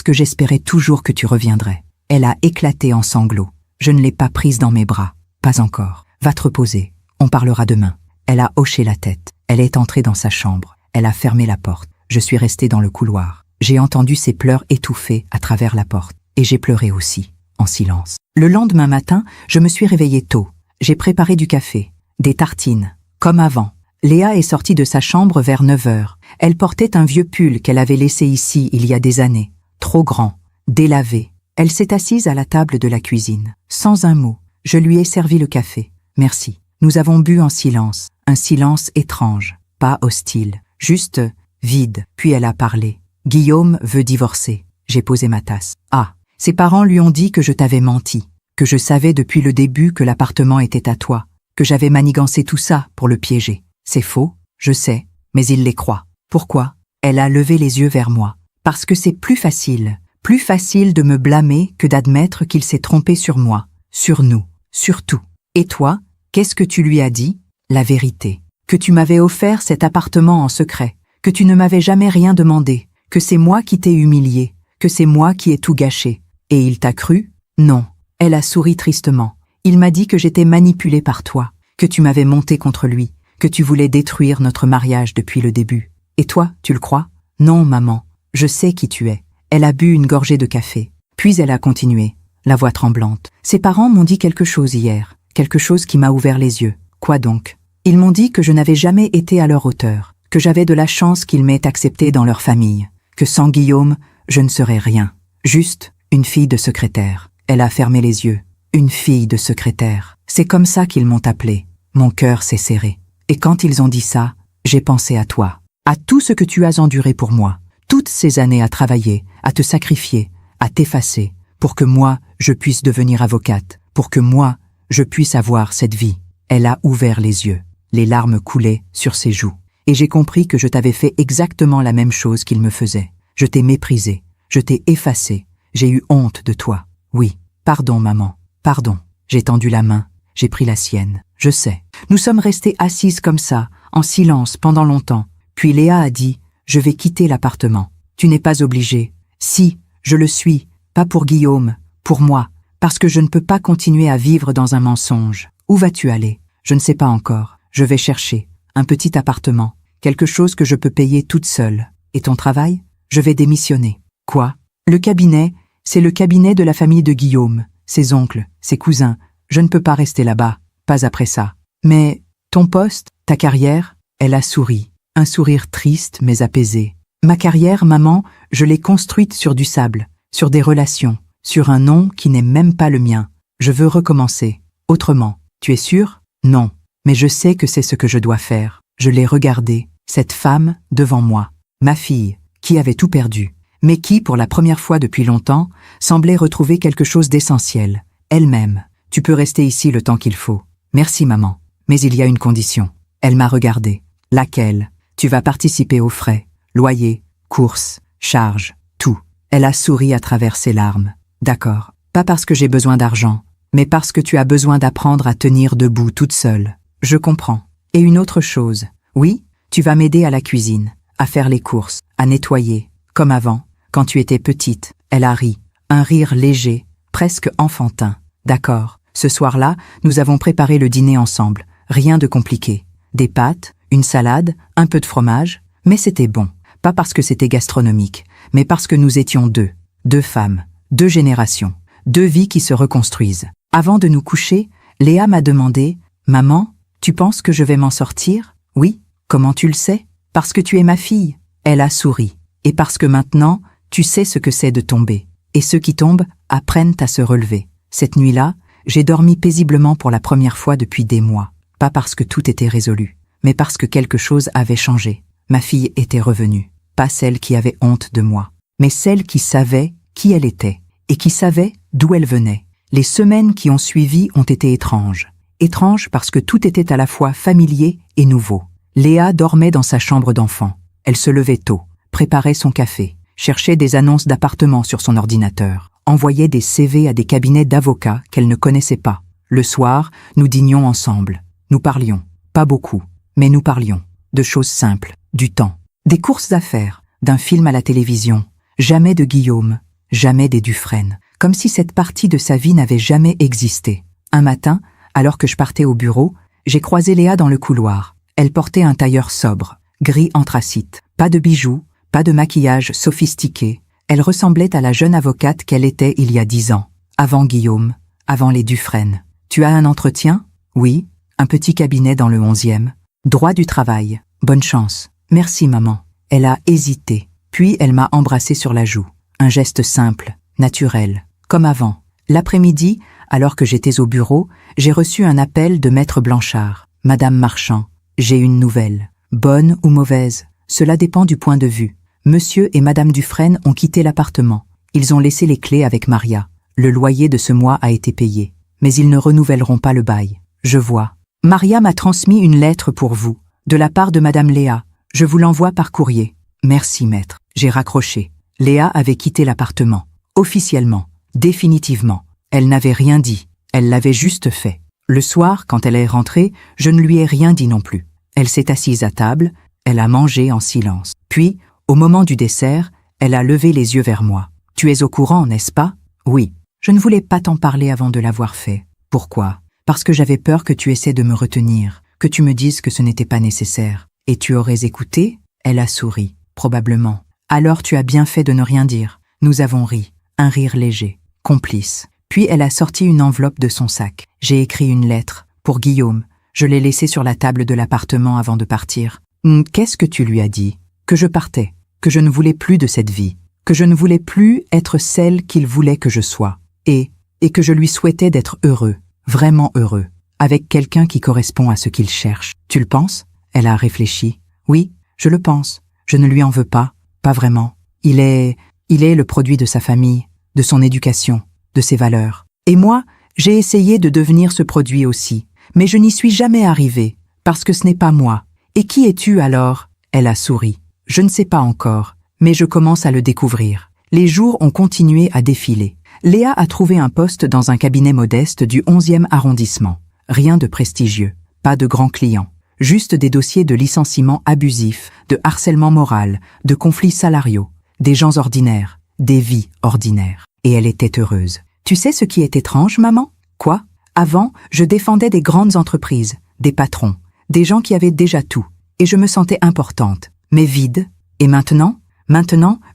j'espérais toujours que tu reviendrais. Elle a éclaté en sanglots. Je ne l'ai pas prise dans mes bras. Pas encore. Va te reposer. On parlera demain. Elle a hoché la tête. Elle est entrée dans sa chambre. Elle a fermé la porte. Je suis restée dans le couloir. J'ai entendu ses pleurs étouffés à travers la porte. Et j'ai pleuré aussi, en silence. Le lendemain matin, je me suis réveillée tôt. J'ai préparé du café, des tartines, comme avant. Léa est sortie de sa chambre vers 9 heures. Elle portait un vieux pull qu'elle avait laissé ici il y a des années. Trop grand, délavé. Elle s'est assise à la table de la cuisine. Sans un mot, je lui ai servi le café. Merci. Nous avons bu en silence. Un silence étrange, pas hostile, juste vide. Puis elle a parlé. Guillaume veut divorcer. J'ai posé ma tasse. Ah, ses parents lui ont dit que je t'avais menti, que je savais depuis le début que l'appartement était à toi, que j'avais manigancé tout ça pour le piéger. C'est faux, je sais, mais il les croit. Pourquoi? Elle a levé les yeux vers moi. Parce que c'est plus facile de me blâmer que d'admettre qu'il s'est trompé sur moi, sur nous, sur tout. Et toi, qu'est-ce que tu lui as dit? La vérité. Que tu m'avais offert cet appartement en secret, que tu ne m'avais jamais rien demandé, que c'est moi qui t'ai humilié, que c'est moi qui ai tout gâché. Et il t'a cru? Non. Elle a souri tristement. Il m'a dit que j'étais manipulée par toi, que tu m'avais monté contre lui, que tu voulais détruire notre mariage depuis le début. Et toi, tu le crois? Non, maman, je sais qui tu es. Elle a bu une gorgée de café. Puis elle a continué, la voix tremblante. Ses parents m'ont dit quelque chose hier, quelque chose qui m'a ouvert les yeux. Quoi donc? Ils m'ont dit que je n'avais jamais été à leur hauteur, que j'avais de la chance qu'ils m'aient acceptée dans leur famille, que sans Guillaume, je ne serais rien. Juste une fille de secrétaire. Elle a fermé les yeux. Une fille de secrétaire. C'est comme ça qu'ils m'ont appelée. Mon cœur s'est serré. Et quand ils ont dit ça, j'ai pensé à toi, à tout ce que tu as enduré pour moi, toutes ces années à travailler, à te sacrifier, à t'effacer, pour que moi, je puisse devenir avocate, pour que moi, je puisse avoir cette vie. Elle a ouvert les yeux. Les larmes coulaient sur ses joues. Et j'ai compris que je t'avais fait exactement la même chose qu'il me faisait. Je t'ai méprisé, je t'ai effacé, j'ai eu honte de toi. Oui, pardon maman, pardon. J'ai tendu la main, j'ai pris la sienne. Je sais. Nous sommes restés assises comme ça, en silence pendant longtemps. Puis Léa a dit, je vais quitter l'appartement. Tu n'es pas obligée. Si, je le suis, pas pour Guillaume, pour moi, parce que je ne peux pas continuer à vivre dans un mensonge. Où vas-tu aller? Je ne sais pas encore. Je vais chercher un petit appartement, quelque chose que je peux payer toute seule. Et ton travail? Je vais démissionner. Quoi? Le cabinet? C'est le cabinet de la famille de Guillaume, ses oncles, ses cousins. Je ne peux pas rester là-bas, pas après ça. Mais ton poste, ta carrière, elle a souri. Un sourire triste mais apaisé. Ma carrière, maman, je l'ai construite sur du sable, sur des relations, sur un nom qui n'est même pas le mien. Je veux recommencer. Autrement. Tu es sûre? Non. Mais je sais que c'est ce que je dois faire. Je l'ai regardée, cette femme, devant moi. Ma fille, qui avait tout perdu, mais qui, pour la première fois depuis longtemps, semblait retrouver quelque chose d'essentiel. Elle-même. Tu peux rester ici le temps qu'il faut. Merci, maman. Mais il y a une condition. Elle m'a regardée. Laquelle? Tu vas participer aux frais. Loyer, courses, charges, tout. Elle a souri à travers ses larmes. D'accord. Pas parce que j'ai besoin d'argent, mais parce que tu as besoin d'apprendre à tenir debout toute seule. Je comprends. Et une autre chose. Oui, tu vas m'aider à la cuisine, à faire les courses, à nettoyer, comme avant, quand tu étais petite. Elle a ri. Un rire léger, presque enfantin. D'accord. Ce soir-là, nous avons préparé le dîner ensemble. Rien de compliqué. Des pâtes, une salade, un peu de fromage, mais c'était bon. Pas parce que c'était gastronomique, mais parce que nous étions deux. Deux femmes, deux générations, deux vies qui se reconstruisent. Avant de nous coucher, Léa m'a demandé « Maman, tu penses que je vais m'en sortir ?»« Oui. Comment tu le sais ? Parce que tu es ma fille. » Elle a souri. « Et parce que maintenant, tu sais ce que c'est de tomber. Et ceux qui tombent apprennent à se relever. » Cette nuit-là, j'ai dormi paisiblement pour la première fois depuis des mois. Pas parce que tout était résolu, mais parce que quelque chose avait changé. Ma fille était revenue. Pas celle qui avait honte de moi, mais celle qui savait qui elle était et qui savait d'où elle venait. Les semaines qui ont suivi ont été étranges. Étranges parce que tout était à la fois familier et nouveau. Léa dormait dans sa chambre d'enfant. Elle se levait tôt, préparait son café, cherchait des annonces d'appartements sur son ordinateur, envoyait des CV à des cabinets d'avocats qu'elle ne connaissait pas. Le soir, nous dînions ensemble. Nous parlions. Pas beaucoup, mais nous parlions. De choses simples, du temps, des courses à faire, d'un film à la télévision. Jamais de Guillaume, jamais des Dufresne. Comme si cette partie de sa vie n'avait jamais existé. Un matin, alors que je partais au bureau, j'ai croisé Léa dans le couloir. Elle portait un tailleur sobre, gris anthracite. Pas de bijoux, pas de maquillage sophistiqué. Elle ressemblait à la jeune avocate qu'elle était il y a 10 ans. Avant Guillaume, avant les Dufresne. Tu as un entretien? Oui, un petit cabinet dans le 11e. Droit du travail. Bonne chance. Merci, maman. Elle a hésité, puis elle m'a embrassé sur la joue. Un geste simple, naturel, comme avant. L'après-midi, alors que j'étais au bureau, j'ai reçu un appel de Maître Blanchard. Madame Marchand, j'ai une nouvelle. Bonne ou mauvaise, cela dépend du point de vue. Monsieur et Madame Dufresne ont quitté l'appartement. Ils ont laissé les clés avec Maria. Le loyer de ce mois a été payé. Mais ils ne renouvelleront pas le bail. Je vois. Maria m'a transmis une lettre pour vous, de la part de Madame Léa. Je vous l'envoie par courrier. Merci, maître. J'ai raccroché. Léa avait quitté l'appartement. Officiellement. Définitivement. Elle n'avait rien dit. Elle l'avait juste fait. Le soir, quand elle est rentrée, je ne lui ai rien dit non plus. Elle s'est assise à table, elle a mangé en silence. Puis, au moment du dessert, elle a levé les yeux vers moi. « Tu es au courant, n'est-ce pas ?»« Oui. Je ne voulais pas t'en parler avant de l'avoir fait. Pourquoi ? Parce que j'avais peur que tu essaies de me retenir, que tu me dises que ce n'était pas nécessaire. Et tu aurais écouté ?» Elle a souri. « Probablement. Alors tu as bien fait de ne rien dire. » Nous avons ri. Un rire léger, complice. Puis elle a sorti une enveloppe de son sac. J'ai écrit une lettre, pour Guillaume. Je l'ai laissée sur la table de l'appartement avant de partir. « Qu'est-ce que tu lui as dit ? » Que je partais, que je ne voulais plus de cette vie, que je ne voulais plus être celle qu'il voulait que je sois, et que je lui souhaitais d'être heureux, vraiment heureux, avec quelqu'un qui correspond à ce qu'il cherche. Tu le penses ? Elle a réfléchi. Oui, je le pense. Je ne lui en veux pas, pas vraiment. Il est le produit de sa famille, de son éducation, de ses valeurs. Et moi, j'ai essayé de devenir ce produit aussi, mais je n'y suis jamais arrivée, parce que ce n'est pas moi. Et qui es-tu alors ? Elle a souri. Je ne sais pas encore, mais je commence à le découvrir. Les jours ont continué à défiler. Léa a trouvé un poste dans un cabinet modeste du 11e arrondissement. Rien de prestigieux, pas de grands clients. Juste des dossiers de licenciement abusif, de harcèlement moral, de conflits salariaux, des gens ordinaires, des vies ordinaires. Et elle était heureuse. Tu sais ce qui est étrange, maman ? Quoi ? Avant, je défendais des grandes entreprises, des patrons, des gens qui avaient déjà tout, et je me sentais importante, mais vide. Et maintenant,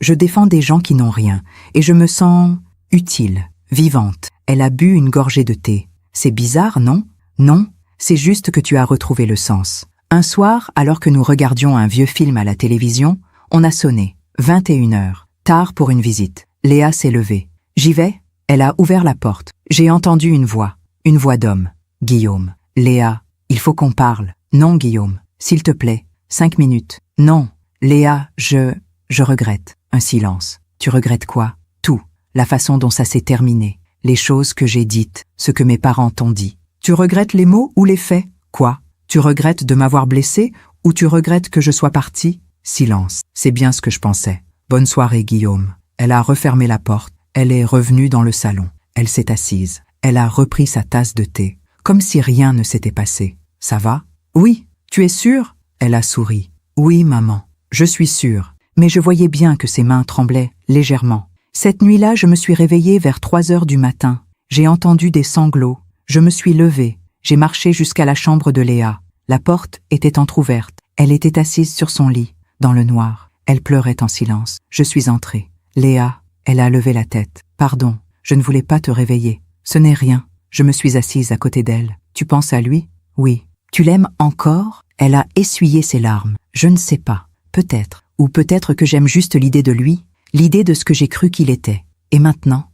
je défends des gens qui n'ont rien, et je me sens utile, vivante. Elle a bu une gorgée de thé. C'est bizarre, non? Non, c'est juste que tu as retrouvé le sens. Un soir, alors que nous regardions un vieux film à la télévision, on a sonné. 21h. Tard pour une visite. Léa s'est levée. J'y vais? Elle a ouvert la porte. J'ai entendu une voix d'homme. Guillaume. Léa, il faut qu'on parle. Non, Guillaume. S'il te plaît. 5 minutes. Non. Léa, je regrette. Un silence. Tu regrettes quoi? Tout. La façon dont ça s'est terminé. Les choses que j'ai dites. Ce que mes parents t'ont dit. Tu regrettes les mots ou les faits? Quoi? Tu regrettes de m'avoir blessé ou tu regrettes que je sois partie? Silence. C'est bien ce que je pensais. Bonne soirée, Guillaume. Elle a refermé la porte. Elle est revenue dans le salon. Elle s'est assise. Elle a repris sa tasse de thé. Comme si rien ne s'était passé. Ça va? Oui. Tu es sûre? Elle a souri. Oui, maman. Je suis sûre. Mais je voyais bien que ses mains tremblaient, légèrement. Cette nuit-là, je me suis réveillée vers 3 heures du matin. J'ai entendu des sanglots. Je me suis levée. J'ai marché jusqu'à la chambre de Léa. La porte était entr'ouverte. Elle était assise sur son lit, dans le noir. Elle pleurait en silence. Je suis entrée. Léa, elle a levé la tête. Pardon, je ne voulais pas te réveiller. Ce n'est rien. Je me suis assise à côté d'elle. Tu penses à lui? Oui. Tu l'aimes encore? Elle a essuyé ses larmes. Je ne sais pas. Peut-être. Ou peut-être que j'aime juste l'idée de lui, l'idée de ce que j'ai cru qu'il était. Et maintenant,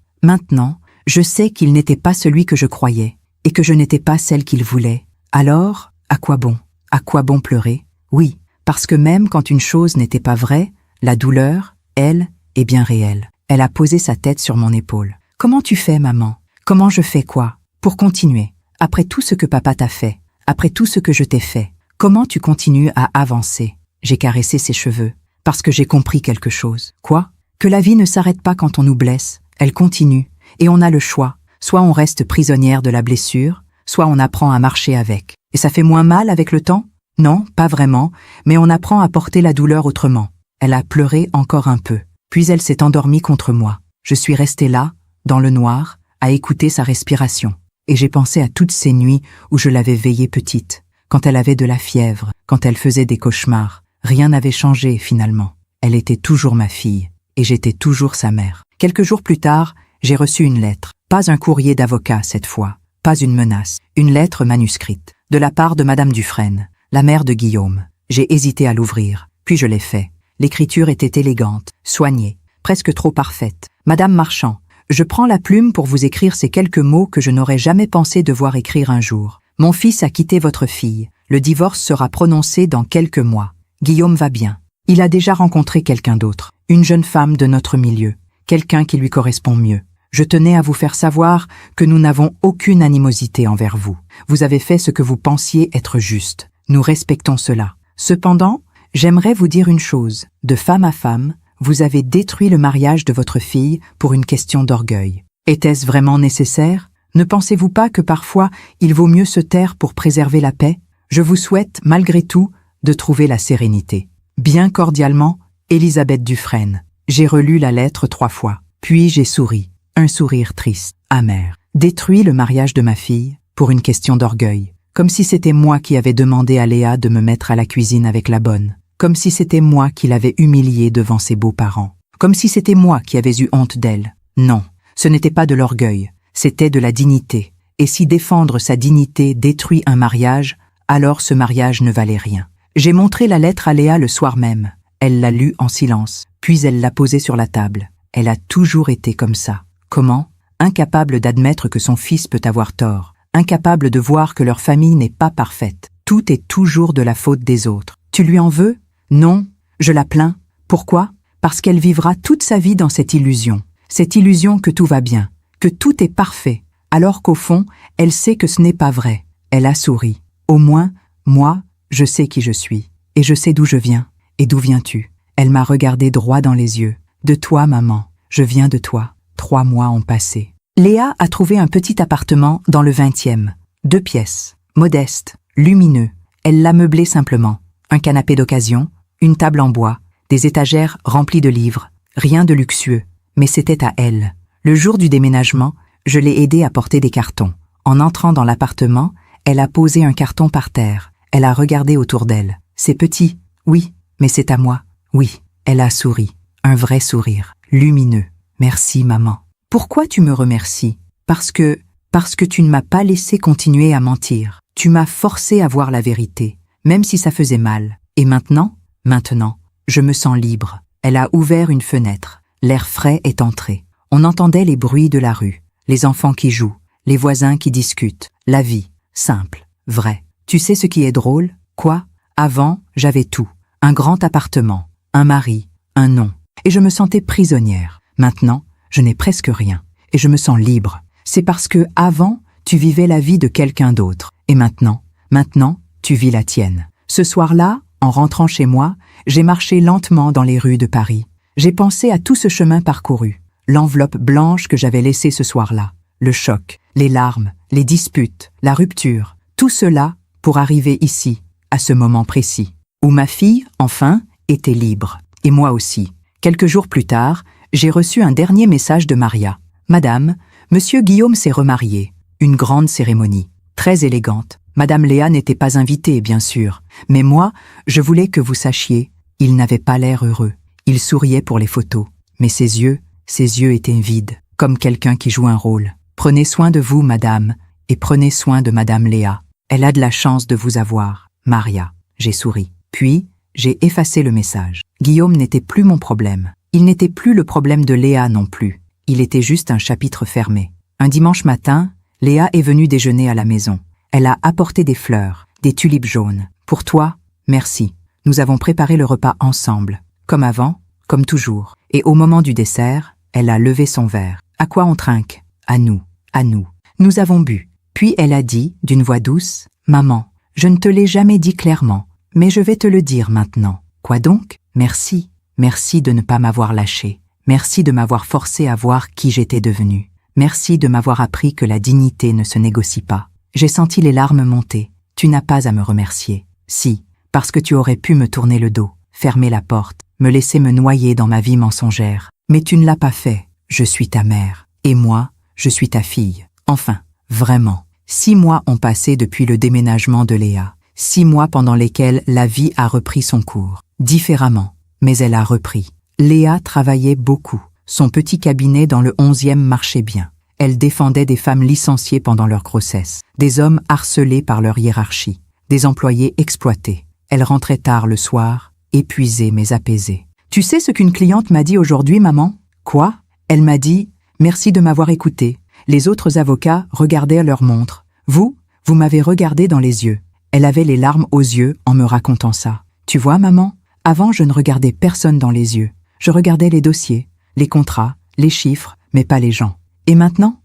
je sais qu'il n'était pas celui que je croyais, et que je n'étais pas celle qu'il voulait. Alors, à quoi bon? À quoi bon pleurer? Oui, parce que même quand une chose n'était pas vraie, la douleur, elle, est bien réelle. Elle a posé sa tête sur mon épaule. Comment tu fais, maman? Comment je fais quoi? Pour continuer, après tout ce que papa t'a fait, après tout ce que je t'ai fait, comment tu continues à avancer? J'ai caressé ses cheveux, parce que j'ai compris quelque chose. Quoi? Que la vie ne s'arrête pas quand on nous blesse, elle continue, et on a le choix. Soit on reste prisonnière de la blessure, soit on apprend à marcher avec. Et ça fait moins mal avec le temps? Non, pas vraiment, mais on apprend à porter la douleur autrement. Elle a pleuré encore un peu, puis elle s'est endormie contre moi. Je suis restée là, dans le noir, à écouter sa respiration. Et j'ai pensé à toutes ces nuits où je l'avais veillée petite, quand elle avait de la fièvre, quand elle faisait des cauchemars. Rien n'avait changé finalement. Elle était toujours ma fille, et j'étais toujours sa mère. Quelques jours plus tard, j'ai reçu une lettre. Pas un courrier d'avocat cette fois, pas une menace. Une lettre manuscrite, de la part de Madame Dufresne, la mère de Guillaume. J'ai hésité à l'ouvrir, puis je l'ai fait. L'écriture était élégante, soignée, presque trop parfaite. Madame Marchand, je prends la plume pour vous écrire ces quelques mots que je n'aurais jamais pensé devoir écrire un jour. Mon fils a quitté votre fille. Le divorce sera prononcé dans quelques mois. Guillaume va bien. Il a déjà rencontré quelqu'un d'autre, une jeune femme de notre milieu, quelqu'un qui lui correspond mieux. Je tenais à vous faire savoir que nous n'avons aucune animosité envers vous. Vous avez fait ce que vous pensiez être juste. Nous respectons cela. Cependant, j'aimerais vous dire une chose. De femme à femme, vous avez détruit le mariage de votre fille pour une question d'orgueil. Était-ce vraiment nécessaire? Ne pensez-vous pas que parfois, il vaut mieux se taire pour préserver la paix? Je vous souhaite, malgré tout, de trouver la sérénité. Bien cordialement, Elisabeth Dufresne. J'ai relu la lettre 3 fois. Puis j'ai souri. Un sourire triste, amer. Détruit le mariage de ma fille pour une question d'orgueil. Comme si c'était moi qui avais demandé à Léa de me mettre à la cuisine avec la bonne. Comme si c'était moi qui l'avais humiliée devant ses beaux-parents. Comme si c'était moi qui avais eu honte d'elle. Non, ce n'était pas de l'orgueil, c'était de la dignité. Et si défendre sa dignité détruit un mariage, alors ce mariage ne valait rien. J'ai montré la lettre à Léa le soir même. Elle l'a lue en silence, puis elle l'a posée sur la table. Elle a toujours été comme ça. Comment? Incapable d'admettre que son fils peut avoir tort. Incapable de voir que leur famille n'est pas parfaite. Tout est toujours de la faute des autres. Tu lui en veux? Non, je la plains. Pourquoi? Parce qu'elle vivra toute sa vie dans cette illusion que tout va bien, que tout est parfait, alors qu'au fond, elle sait que ce n'est pas vrai. Elle a souri. Au moins, moi, je sais qui je suis, et je sais d'où je viens. Et d'où viens-tu? Elle m'a regardé droit dans les yeux. De toi, maman, je viens de toi. 3 mois ont passé. Léa a trouvé un petit appartement dans le 20e. 2 pièces, modeste, lumineux. Elle l'a meublé simplement. Un canapé d'occasion, une table en bois, des étagères remplies de livres. Rien de luxueux, mais c'était à elle. Le jour du déménagement, je l'ai aidée à porter des cartons. En entrant dans l'appartement, elle a posé un carton par terre. Elle a regardé autour d'elle. C'est petit, oui, mais c'est à moi. Oui, elle a souri. Un vrai sourire, lumineux. Merci, maman. Pourquoi tu me remercies? Parce que tu ne m'as pas laissé continuer à mentir. Tu m'as forcé à voir la vérité, même si ça faisait mal. Et maintenant, je me sens libre. Elle a ouvert une fenêtre. L'air frais est entré. On entendait les bruits de la rue, les enfants qui jouent, les voisins qui discutent. La vie, simple, vraie. Tu sais ce qui est drôle? Quoi? Avant, j'avais tout. Un grand appartement, un mari, un nom. Et je me sentais prisonnière. Maintenant, je n'ai presque rien. Et je me sens libre. C'est parce que, avant, tu vivais la vie de quelqu'un d'autre. Et maintenant, tu vis la tienne. Ce soir-là, en rentrant chez moi, j'ai marché lentement dans les rues de Paris. J'ai pensé à tout ce chemin parcouru, l'enveloppe blanche que j'avais laissée ce soir-là, le choc, les larmes, les disputes, la rupture, tout cela pour arriver ici, à ce moment précis, où ma fille, enfin, était libre. Et moi aussi. Quelques jours plus tard, j'ai reçu un dernier message de Maria. « Madame, Monsieur Guillaume s'est remarié. Une grande cérémonie, très élégante. Madame Léa n'était pas invitée, bien sûr. Mais moi, je voulais que vous sachiez, il n'avait pas l'air heureux. Il souriait pour les photos. Mais ses yeux étaient vides, comme quelqu'un qui joue un rôle. Prenez soin de vous, madame, et prenez soin de Madame Léa. Elle a de la chance de vous avoir. Maria. » J'ai souri. Puis, j'ai effacé le message. Guillaume n'était plus mon problème. Il n'était plus le problème de Léa non plus. Il était juste un chapitre fermé. Un dimanche matin, Léa est venue déjeuner à la maison. Elle a apporté des fleurs, des tulipes jaunes. Pour toi, merci. Nous avons préparé le repas ensemble, comme avant, comme toujours. Et au moment du dessert, elle a levé son verre. À quoi on trinque? À nous, à nous. Nous avons bu. Puis elle a dit, d'une voix douce, « Maman, je ne te l'ai jamais dit clairement, mais je vais te le dire maintenant. Quoi donc? Merci. Merci de ne pas m'avoir lâché. Merci de m'avoir forcé à voir qui j'étais devenue. Merci de m'avoir appris que la dignité ne se négocie pas. » J'ai senti les larmes monter. Tu n'as pas à me remercier. Si, parce que tu aurais pu me tourner le dos, fermer la porte, me laisser me noyer dans ma vie mensongère. Mais tu ne l'as pas fait. Je suis ta mère. Et moi, je suis ta fille. Enfin, vraiment. 6 mois ont passé depuis le déménagement de Léa. 6 mois pendant lesquels la vie a repris son cours. Différemment, mais elle a repris. Léa travaillait beaucoup. Son petit cabinet dans le 11e marchait bien. Elle défendait des femmes licenciées pendant leur grossesse, des hommes harcelés par leur hiérarchie, des employés exploités. Elle rentrait tard le soir, épuisée mais apaisée. Tu sais ce qu'une cliente m'a dit aujourd'hui, maman? Quoi? Elle m'a dit « Merci de m'avoir écouté. Les autres avocats regardaient leur montre. Vous m'avez regardé dans les yeux. » Elle avait les larmes aux yeux en me racontant ça. Tu vois, maman? Avant, je ne regardais personne dans les yeux. Je regardais les dossiers, les contrats, les chiffres, mais pas les gens. Et maintenant,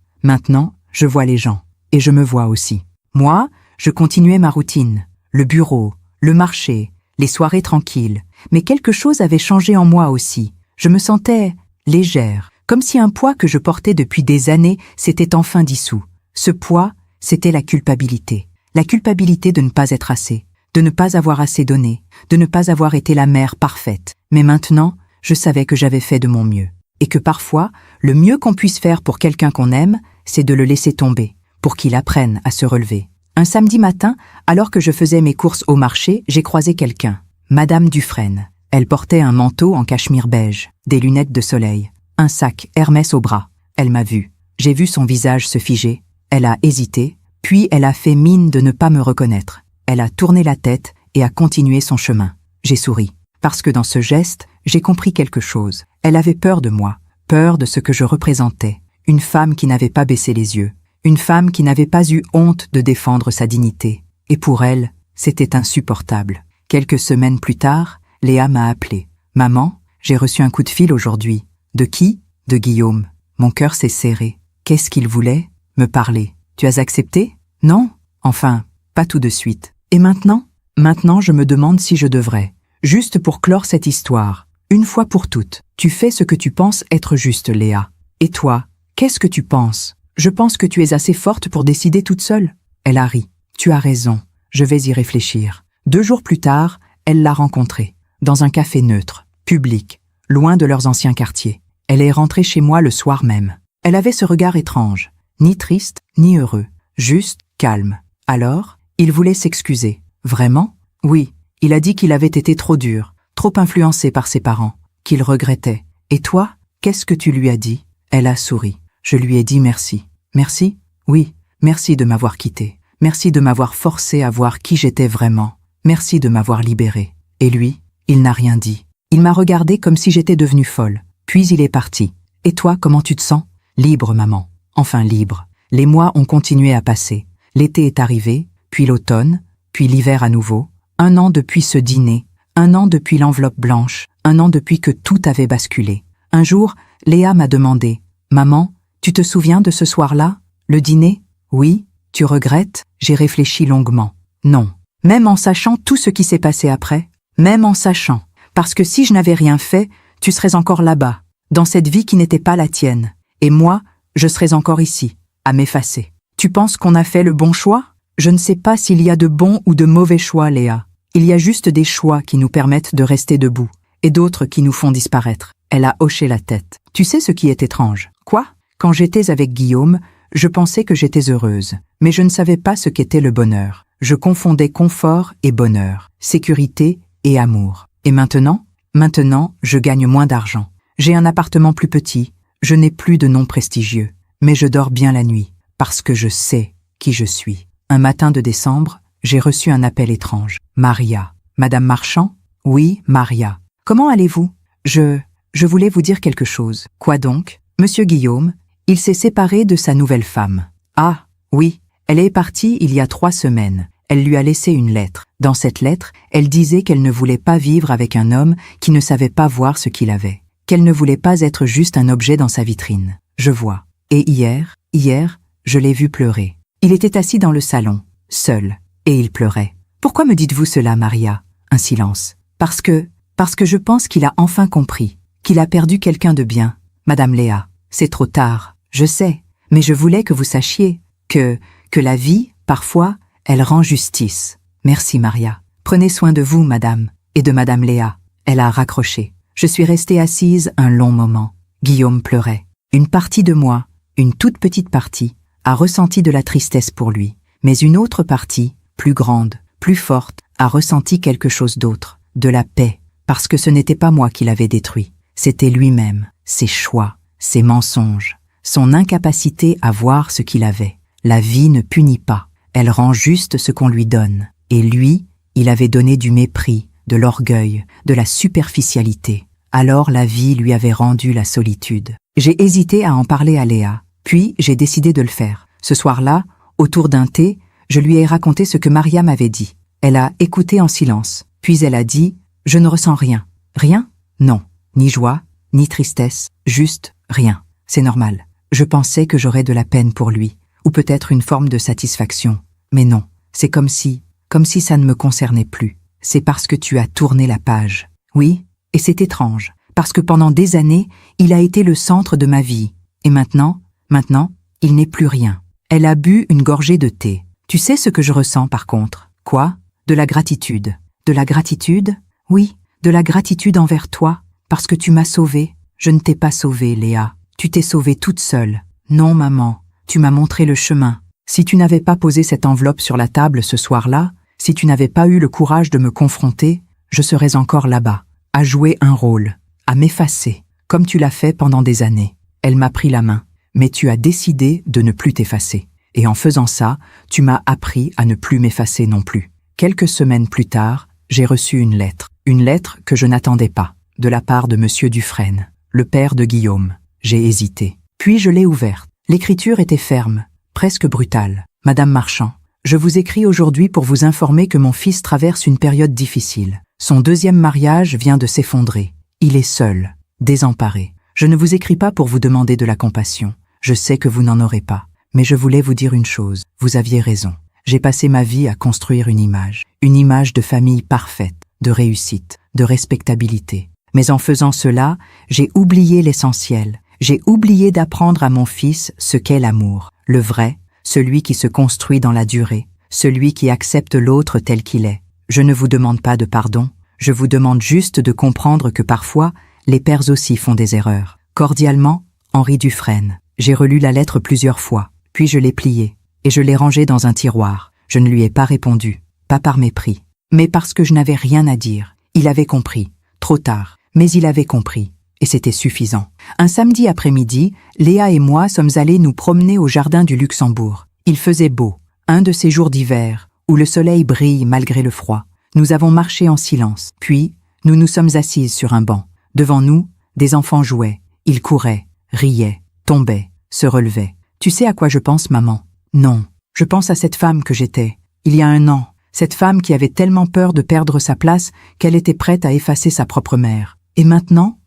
je vois les gens. Et je me vois aussi. Moi, je continuais ma routine. Le bureau, le marché, les soirées tranquilles. Mais quelque chose avait changé en moi aussi. Je me sentais légère, comme si un poids que je portais depuis des années s'était enfin dissous. Ce poids, c'était la culpabilité. La culpabilité de ne pas être assez, de ne pas avoir assez donné, de ne pas avoir été la mère parfaite. Mais maintenant, je savais que j'avais fait de mon mieux. Et que parfois, le mieux qu'on puisse faire pour quelqu'un qu'on aime, c'est de le laisser tomber, pour qu'il apprenne à se relever. Un samedi matin, alors que je faisais mes courses au marché, j'ai croisé quelqu'un. Madame Dufresne. Elle portait un manteau en cachemire beige, des lunettes de soleil, un sac Hermès au bras. Elle m'a vu. J'ai vu son visage se figer. Elle a hésité, puis elle a fait mine de ne pas me reconnaître. Elle a tourné la tête et a continué son chemin. J'ai souri. Parce que dans ce geste, j'ai compris quelque chose. Elle avait peur de moi, peur de ce que je représentais. Une femme qui n'avait pas baissé les yeux. Une femme qui n'avait pas eu honte de défendre sa dignité. Et pour elle, c'était insupportable. Quelques semaines plus tard, Léa m'a appelé. « Maman, j'ai reçu un coup de fil aujourd'hui. » « De qui ? » ?»« De Guillaume. » Mon cœur s'est serré. Qu'est-ce qu'il voulait ? Me parler. « Tu as accepté ? » ?»« Non. Enfin, pas tout de suite. » « Et maintenant ? » Maintenant, je me demande si je devrais. Juste pour clore cette histoire, une fois pour toutes, tu fais ce que tu penses être juste, Léa. Et toi, qu'est-ce que tu penses ? Je pense que tu es assez forte pour décider toute seule. Elle a ri. Tu as raison. Je vais y réfléchir. 2 jours plus tard, elle l'a rencontré. Dans un café neutre, public, loin de leurs anciens quartiers. Elle est rentrée chez moi le soir même. Elle avait ce regard étrange, ni triste, ni heureux, juste calme. Alors, il voulait s'excuser. Vraiment ? Oui, il a dit qu'il avait été trop dur, trop influencé par ses parents, qu'il regrettait. Et toi, qu'est-ce que tu lui as dit ? Elle a souri. Je lui ai dit merci. Merci? Oui, merci de m'avoir quitté. Merci de m'avoir forcé à voir qui j'étais vraiment. Merci de m'avoir libéré. Et lui, il n'a rien dit. Il m'a regardé comme si j'étais devenue folle. Puis il est parti. Et toi, comment tu te sens? Libre, maman. Enfin libre. Les mois ont continué à passer. L'été est arrivé, puis l'automne, puis l'hiver à nouveau. 1 an depuis ce dîner. 1 an depuis l'enveloppe blanche. 1 an depuis que tout avait basculé. Un jour, Léa m'a demandé « Maman, tu te souviens de ce soir-là? Le dîner? Oui. Tu regrettes? » J'ai réfléchi longuement. Non. Même en sachant tout ce qui s'est passé après, même en sachant. Parce que si je n'avais rien fait, tu serais encore là-bas, dans cette vie qui n'était pas la tienne. Et moi, je serais encore ici, à m'effacer. Tu penses qu'on a fait le bon choix? Je ne sais pas s'il y a de bons ou de mauvais choix, Léa. Il y a juste des choix qui nous permettent de rester debout, et d'autres qui nous font disparaître. Elle a hoché la tête. Tu sais ce qui est étrange? Quoi? Quand j'étais avec Guillaume, je pensais que j'étais heureuse, mais je ne savais pas ce qu'était le bonheur. Je confondais confort et bonheur, sécurité et amour. Et maintenant, je gagne moins d'argent. J'ai un appartement plus petit, je n'ai plus de nom prestigieux, mais je dors bien la nuit, parce que je sais qui je suis. Un matin de décembre, j'ai reçu un appel étrange. Maria. Madame Marchand? Oui, Maria. Comment allez-vous? Je voulais vous dire quelque chose. Quoi donc? Monsieur Guillaume, il s'est séparé de sa nouvelle femme. Ah, oui, elle est partie il y a 3 semaines. Elle lui a laissé une lettre. Dans cette lettre, elle disait qu'elle ne voulait pas vivre avec un homme qui ne savait pas voir ce qu'il avait. Qu'elle ne voulait pas être juste un objet dans sa vitrine. Je vois. Et hier, je l'ai vu pleurer. Il était assis dans le salon, seul, et il pleurait. Pourquoi me dites-vous cela, Maria? Un silence. Parce que je pense qu'il a enfin compris, qu'il a perdu quelqu'un de bien. Madame Léa, c'est trop tard, je sais, mais je voulais que vous sachiez que la vie, parfois, elle rend justice. Merci, Maria. Prenez soin de vous, madame, et de madame Léa. Elle a raccroché. Je suis restée assise un long moment. Guillaume pleurait. Une partie de moi, une toute petite partie, a ressenti de la tristesse pour lui. Mais une autre partie, plus grande, plus forte, a ressenti quelque chose d'autre, de la paix, parce que ce n'était pas moi qui l'avais détruit. C'était lui-même, ses choix, ses mensonges, son incapacité à voir ce qu'il avait. La vie ne punit pas, elle rend juste ce qu'on lui donne. Et lui, il avait donné du mépris, de l'orgueil, de la superficialité. Alors la vie lui avait rendu la solitude. J'ai hésité à en parler à Léa, puis j'ai décidé de le faire. Ce soir-là, autour d'un thé, je lui ai raconté ce que Maria m'avait dit. Elle a écouté en silence, puis elle a dit « Je ne ressens rien. » Rien? Non. Ni joie, ni tristesse, juste rien. C'est normal. Je pensais que j'aurais de la peine pour lui, ou peut-être une forme de satisfaction. Mais non, c'est comme si ça ne me concernait plus. C'est parce que tu as tourné la page. Oui, et c'est étrange, parce que pendant des années, il a été le centre de ma vie. Et maintenant, il n'est plus rien. Elle a bu une gorgée de thé. Tu sais ce que je ressens par contre? Quoi? De la gratitude. De la gratitude? Oui, de la gratitude envers toi, parce que tu m'as sauvée. Je ne t'ai pas sauvée, Léa. Tu t'es sauvée toute seule. Non, maman, tu m'as montré le chemin. Si tu n'avais pas posé cette enveloppe sur la table ce soir-là, si tu n'avais pas eu le courage de me confronter, je serais encore là-bas, à jouer un rôle, à m'effacer, comme tu l'as fait pendant des années. Elle m'a pris la main, mais tu as décidé de ne plus t'effacer. Et en faisant ça, tu m'as appris à ne plus m'effacer non plus. Quelques semaines plus tard, j'ai reçu une lettre que je n'attendais pas, de la part de Monsieur Dufresne, le père de Guillaume. J'ai hésité. Puis je l'ai ouverte. L'écriture était ferme, presque brutale. Madame Marchand, je vous écris aujourd'hui pour vous informer que mon fils traverse une période difficile. Son 2e mariage vient de s'effondrer. Il est seul, désemparé. Je ne vous écris pas pour vous demander de la compassion. Je sais que vous n'en aurez pas. Mais je voulais vous dire une chose. Vous aviez raison. J'ai passé ma vie à construire une image de famille parfaite, de réussite, de respectabilité. Mais en faisant cela, j'ai oublié l'essentiel. J'ai oublié d'apprendre à mon fils ce qu'est l'amour, le vrai, celui qui se construit dans la durée, celui qui accepte l'autre tel qu'il est. Je ne vous demande pas de pardon, je vous demande juste de comprendre que parfois, les pères aussi font des erreurs. Cordialement, Henri Dufresne. J'ai relu la lettre plusieurs fois, puis je l'ai pliée, et je l'ai rangée dans un tiroir. Je ne lui ai pas répondu, pas par mépris, mais parce que je n'avais rien à dire. Il avait compris, trop tard, mais il avait compris. et c'était suffisant. Un samedi après-midi, Léa et moi sommes allés nous promener au jardin du Luxembourg. Il faisait beau, un de ces jours d'hiver, où le soleil brille malgré le froid. Nous avons marché en silence, puis nous nous sommes assises sur un banc. Devant nous, des enfants jouaient. Ils couraient, riaient, tombaient, se relevaient. Tu sais à quoi je pense, maman? Non. Je pense à cette femme que j'étais, il y a 1 an. Cette femme qui avait tellement peur de perdre sa place qu'elle était prête à effacer sa propre mère. Et maintenant,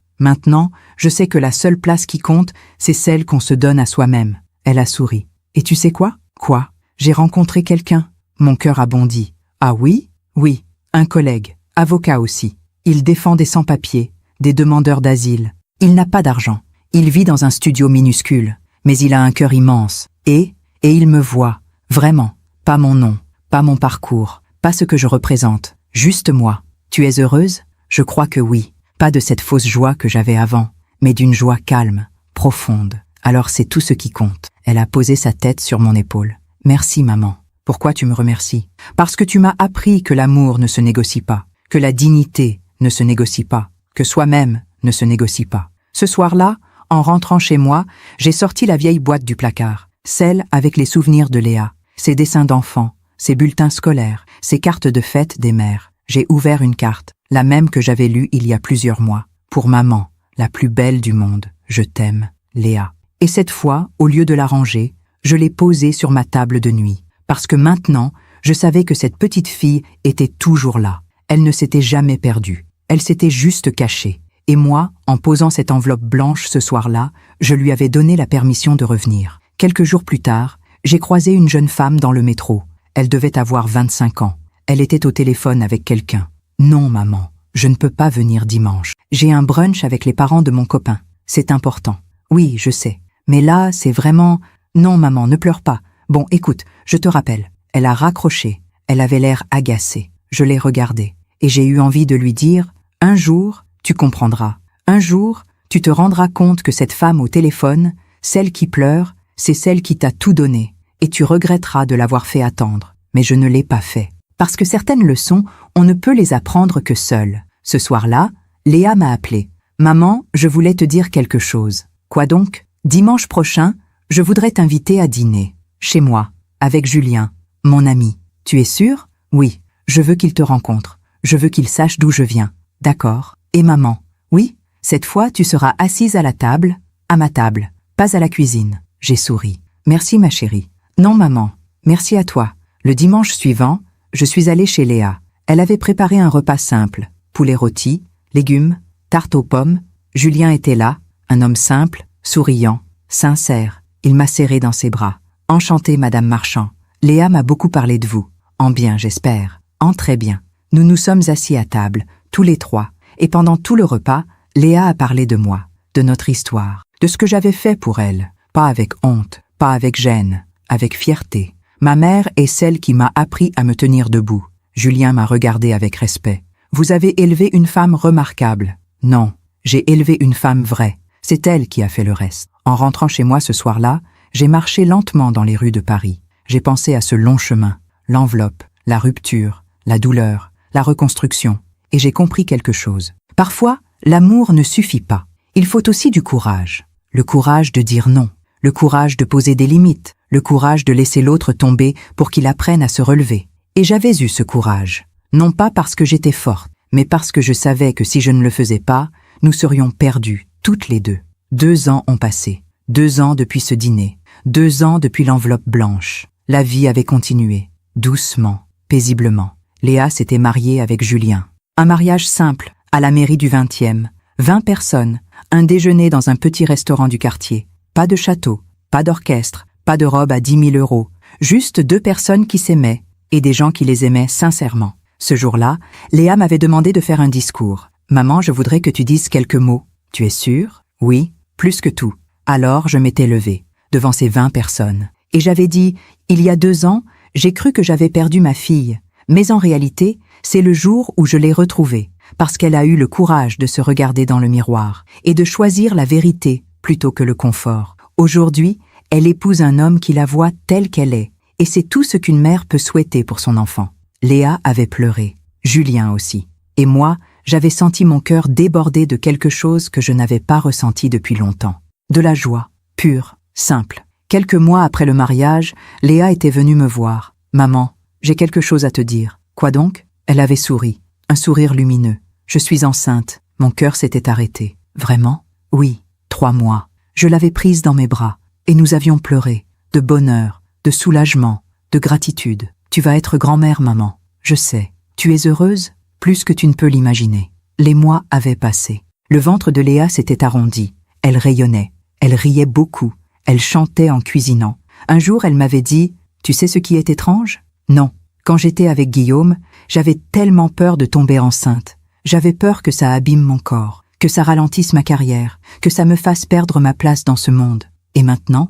je sais que la seule place qui compte, c'est celle qu'on se donne à soi-même. Elle a souri. Et tu sais quoi? Quoi? J'ai rencontré quelqu'un. Mon cœur a bondi. Ah oui? Oui, un collègue, avocat aussi. Il défend des sans-papiers, des demandeurs d'asile. Il n'a pas d'argent. Il vit dans un studio minuscule, mais il a un cœur immense. Et il me voit. Vraiment. Pas mon nom, pas mon parcours, pas ce que je représente. Juste moi. Tu es heureuse? Je crois que oui. Pas de cette fausse joie que j'avais avant, mais d'une joie calme, profonde. Alors c'est tout ce qui compte. Elle a posé sa tête sur mon épaule. Merci, maman. Pourquoi tu me remercies? Parce que tu m'as appris que l'amour ne se négocie pas, que la dignité ne se négocie pas, que soi-même ne se négocie pas. Ce soir-là, en rentrant chez moi, j'ai sorti la vieille boîte du placard, celle avec les souvenirs de Léa, ses dessins d'enfants, ses bulletins scolaires, ses cartes de fête des mères. J'ai ouvert une carte, la même que j'avais lue il y a plusieurs mois. Pour maman, la plus belle du monde, je t'aime, Léa. Et cette fois, au lieu de la ranger, je l'ai posée sur ma table de nuit. Parce que maintenant, je savais que cette petite fille était toujours là. Elle ne s'était jamais perdue. Elle s'était juste cachée. Et moi, en posant cette enveloppe blanche ce soir-là, je lui avais donné la permission de revenir. Quelques jours plus tard, j'ai croisé une jeune femme dans le métro. Elle devait avoir 25 ans. Elle était au téléphone avec quelqu'un. Non, maman, je ne peux pas venir dimanche. J'ai un brunch avec les parents de mon copain. C'est important. Oui, je sais. Mais là, c'est vraiment... Non, maman, ne pleure pas. Bon, écoute, je te rappelle. Elle a raccroché. Elle avait l'air agacée. Je l'ai regardée. Et j'ai eu envie de lui dire, un jour, tu comprendras. Un jour, tu te rendras compte que cette femme au téléphone, celle qui pleure, c'est celle qui t'a tout donné. Et tu regretteras de l'avoir fait attendre. Mais je ne l'ai pas fait. Parce que certaines leçons, on ne peut les apprendre que seul. Ce soir-là, Léa m'a appelé. Maman, je voulais te dire quelque chose. Quoi donc? Dimanche prochain, je voudrais t'inviter à dîner. Chez moi, avec Julien, mon ami. Tu es sûr? Oui, je veux qu'il te rencontre. Je veux qu'il sache d'où je viens. D'accord. Et maman? Oui, cette fois tu seras assise à la table, à ma table, pas à la cuisine. J'ai souri. Merci ma chérie. Non maman, merci à toi. Le dimanche suivant, je suis allée chez Léa. Elle avait préparé un repas simple. Poulet rôti, légumes, tarte aux pommes. Julien était là, un homme simple, souriant, sincère. Il m'a serré dans ses bras. Enchantée, Madame Marchand. Léa m'a beaucoup parlé de vous. En bien, j'espère. En très bien. Nous nous sommes assis à table, tous les trois. Et pendant tout le repas, Léa a parlé de moi, de notre histoire, de ce que j'avais fait pour elle. Pas avec honte, pas avec gêne, avec fierté. Ma mère est celle qui m'a appris à me tenir debout. Julien m'a regardé avec respect. Vous avez élevé une femme remarquable. Non, j'ai élevé une femme vraie. C'est elle qui a fait le reste. En rentrant chez moi ce soir-là, j'ai marché lentement dans les rues de Paris. J'ai pensé à ce long chemin, l'enveloppe, la rupture, la douleur, la reconstruction. Et j'ai compris quelque chose. Parfois, l'amour ne suffit pas. Il faut aussi du courage. Le courage de dire non. Le courage de poser des limites. Le courage de laisser l'autre tomber pour qu'il apprenne à se relever. Et j'avais eu ce courage. Non pas parce que j'étais forte, mais parce que je savais que si je ne le faisais pas, nous serions perdus, toutes les deux. 2 ans ont passé. 2 ans depuis ce dîner. 2 ans depuis l'enveloppe blanche. La vie avait continué. Doucement, paisiblement. Léa s'était mariée avec Julien. Un mariage simple, à la mairie du 20e. 20 personnes, un déjeuner dans un petit restaurant du quartier. Pas de château, pas d'orchestre, pas de robe à 10 000 €. Juste 2 personnes qui s'aimaient, et des gens qui les aimaient sincèrement. Ce jour-là, Léa m'avait demandé de faire un discours. « Maman, je voudrais que tu dises quelques mots. » « Tu es sûre? » « Oui, plus que tout. » Alors je m'étais levée, devant ces 20 personnes. Et j'avais dit, il y a 2 ans, j'ai cru que j'avais perdu ma fille. Mais en réalité, c'est le jour où je l'ai retrouvée, parce qu'elle a eu le courage de se regarder dans le miroir et de choisir la vérité plutôt que le confort. Aujourd'hui, elle épouse un homme qui la voit telle qu'elle est, et c'est tout ce qu'une mère peut souhaiter pour son enfant. Léa avait pleuré, Julien aussi. Et moi, J'avais senti mon cœur déborder de quelque chose que je n'avais pas ressenti depuis longtemps. De la joie, pure, simple. Quelques mois après le mariage, Léa était venue me voir. « Maman, j'ai quelque chose à te dire. »« Quoi donc ?» Elle avait souri, un sourire lumineux. « Je suis enceinte. » Mon cœur s'était arrêté. « Vraiment ? » ?»« Oui, 3 mois. » Je l'avais prise dans mes bras, et nous avions pleuré, de bonheur, de soulagement, de gratitude. « Tu vas être grand-mère, maman. Je sais. Tu es heureuse ? Plus que tu ne peux l'imaginer. » Les mois avaient passé. Le ventre de Léa s'était arrondi. Elle rayonnait. Elle riait beaucoup. Elle chantait en cuisinant. Un jour, elle m'avait dit « Tu sais ce qui est étrange ? » Non. Quand j'étais avec Guillaume, j'avais tellement peur de tomber enceinte. J'avais peur que ça abîme mon corps, que ça ralentisse ma carrière, que ça me fasse perdre ma place dans ce monde. Et maintenant,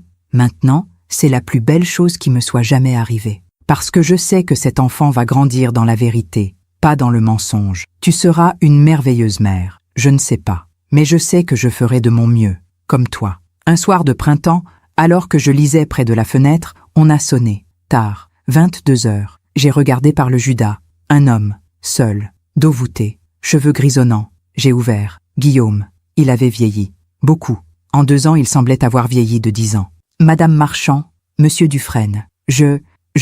c'est la plus belle chose qui me soit jamais arrivée. Parce que je sais que cet enfant va grandir dans la vérité, pas dans le mensonge. Tu seras une merveilleuse mère. Je ne sais pas. Mais je sais que je ferai de mon mieux, comme toi. Un soir de printemps, alors que je lisais près de la fenêtre, on a sonné. Tard, 22 heures. J'ai regardé par le judas. Un homme, seul, dos voûté, cheveux grisonnants. J'ai ouvert. Guillaume. Il avait vieilli. Beaucoup. En 2 ans, il semblait avoir vieilli de 10 ans. Madame Marchand, Monsieur Dufresne. Je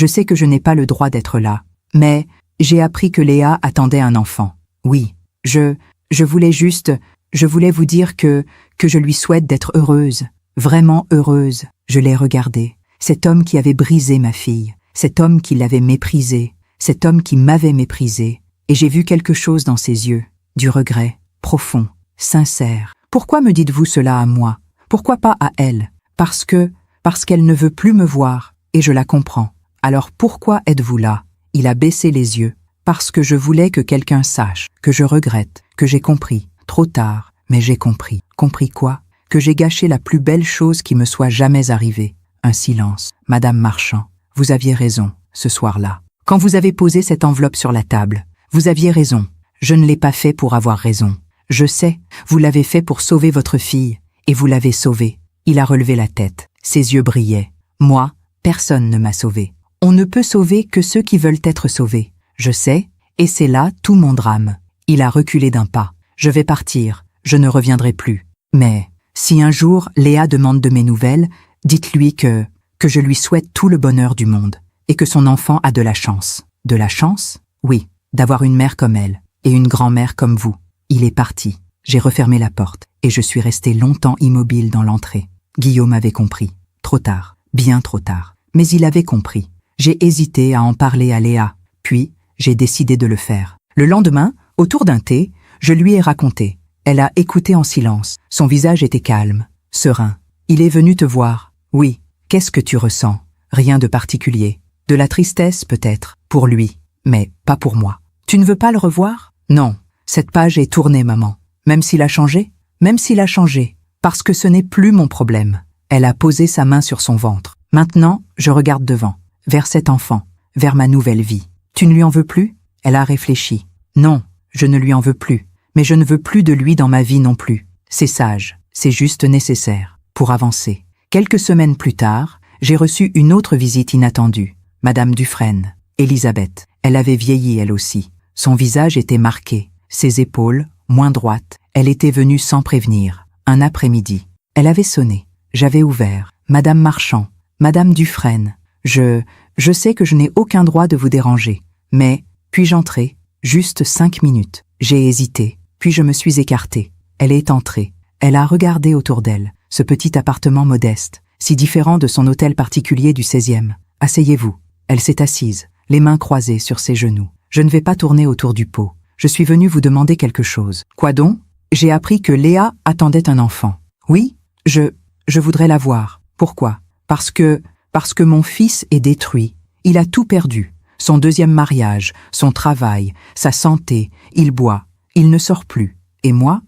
sais que je n'ai pas le droit d'être là. Mais j'ai appris que Léa attendait un enfant. Oui. Je voulais vous dire que je lui souhaite d'être heureuse. Vraiment heureuse. Je l'ai regardé. Cet homme qui avait brisé ma fille. Cet homme qui l'avait méprisée. Cet homme qui m'avait méprisée. Et j'ai vu quelque chose dans ses yeux. Du regret. Profond. Sincère. Pourquoi me dites-vous cela à moi? Pourquoi pas à elle? Parce qu'elle ne veut plus me voir, et je la comprends. Alors pourquoi êtes-vous là? Il a baissé les yeux. Parce que je voulais que quelqu'un sache, que je regrette, que j'ai compris. Trop tard, mais j'ai compris. Compris quoi? Que j'ai gâché la plus belle chose qui me soit jamais arrivée. Un silence. Madame Marchand, vous aviez raison, ce soir-là. Quand vous avez posé cette enveloppe sur la table, vous aviez raison. Je ne l'ai pas fait pour avoir raison. Je sais, vous l'avez fait pour sauver votre fille, et vous l'avez sauvée. Il a relevé la tête, ses yeux brillaient. Moi, personne ne m'a sauvé. On ne peut sauver que ceux qui veulent être sauvés. Je sais, et c'est là tout mon drame. Il a reculé d'un pas. Je vais partir, je ne reviendrai plus. Mais, si un jour Léa demande de mes nouvelles, dites-lui que je lui souhaite tout le bonheur du monde, et que son enfant a de la chance. De la chance? Oui, d'avoir une mère comme elle, et une grand-mère comme vous. Il est parti. J'ai refermé la porte, et je suis restée longtemps immobile dans l'entrée. Guillaume avait compris. Trop tard, bien trop tard. Mais il avait compris. J'ai hésité à en parler à Léa, puis j'ai décidé de le faire. Le lendemain, autour d'un thé, je lui ai raconté. Elle a écouté en silence. Son visage était calme, serein. Il est venu te voir. Oui. Qu'est-ce que tu ressens? Rien de particulier. De la tristesse peut-être, pour lui, mais pas pour moi. Tu ne veux pas le revoir? Non. Cette page est tournée, maman. Même s'il a changé? Même s'il a changé. Parce que ce n'est plus mon problème. Elle a posé sa main sur son ventre. Maintenant, je regarde devant, vers cet enfant, vers ma nouvelle vie. Tu ne lui en veux plus? Elle a réfléchi. Non, je ne lui en veux plus. Mais je ne veux plus de lui dans ma vie non plus. C'est sage, c'est juste nécessaire, pour avancer. Quelques semaines plus tard, j'ai reçu une autre visite inattendue. Madame Dufresne, Elisabeth. Elle avait vieilli elle aussi. Son visage était marqué. Ses épaules, moins droites, elle était venue sans prévenir, un après-midi. Elle avait sonné. J'avais ouvert. Madame Marchand, Madame Dufresne, je sais que je n'ai aucun droit de vous déranger, mais puis-je entrer? Juste 5 minutes. J'ai hésité, puis je me suis écartée. Elle est entrée. Elle a regardé autour d'elle, ce petit appartement modeste, si différent de son hôtel particulier du 16e. Asseyez-vous. Elle s'est assise, les mains croisées sur ses genoux. Je ne vais pas tourner autour du pot. Je suis venue vous demander quelque chose. Quoi donc? J'ai appris que Léa attendait un enfant. Oui, je voudrais la voir. Pourquoi? Parce que mon fils est détruit. Il a tout perdu. Son 2e mariage, son travail, sa santé, il boit. Il ne sort plus. Et moi,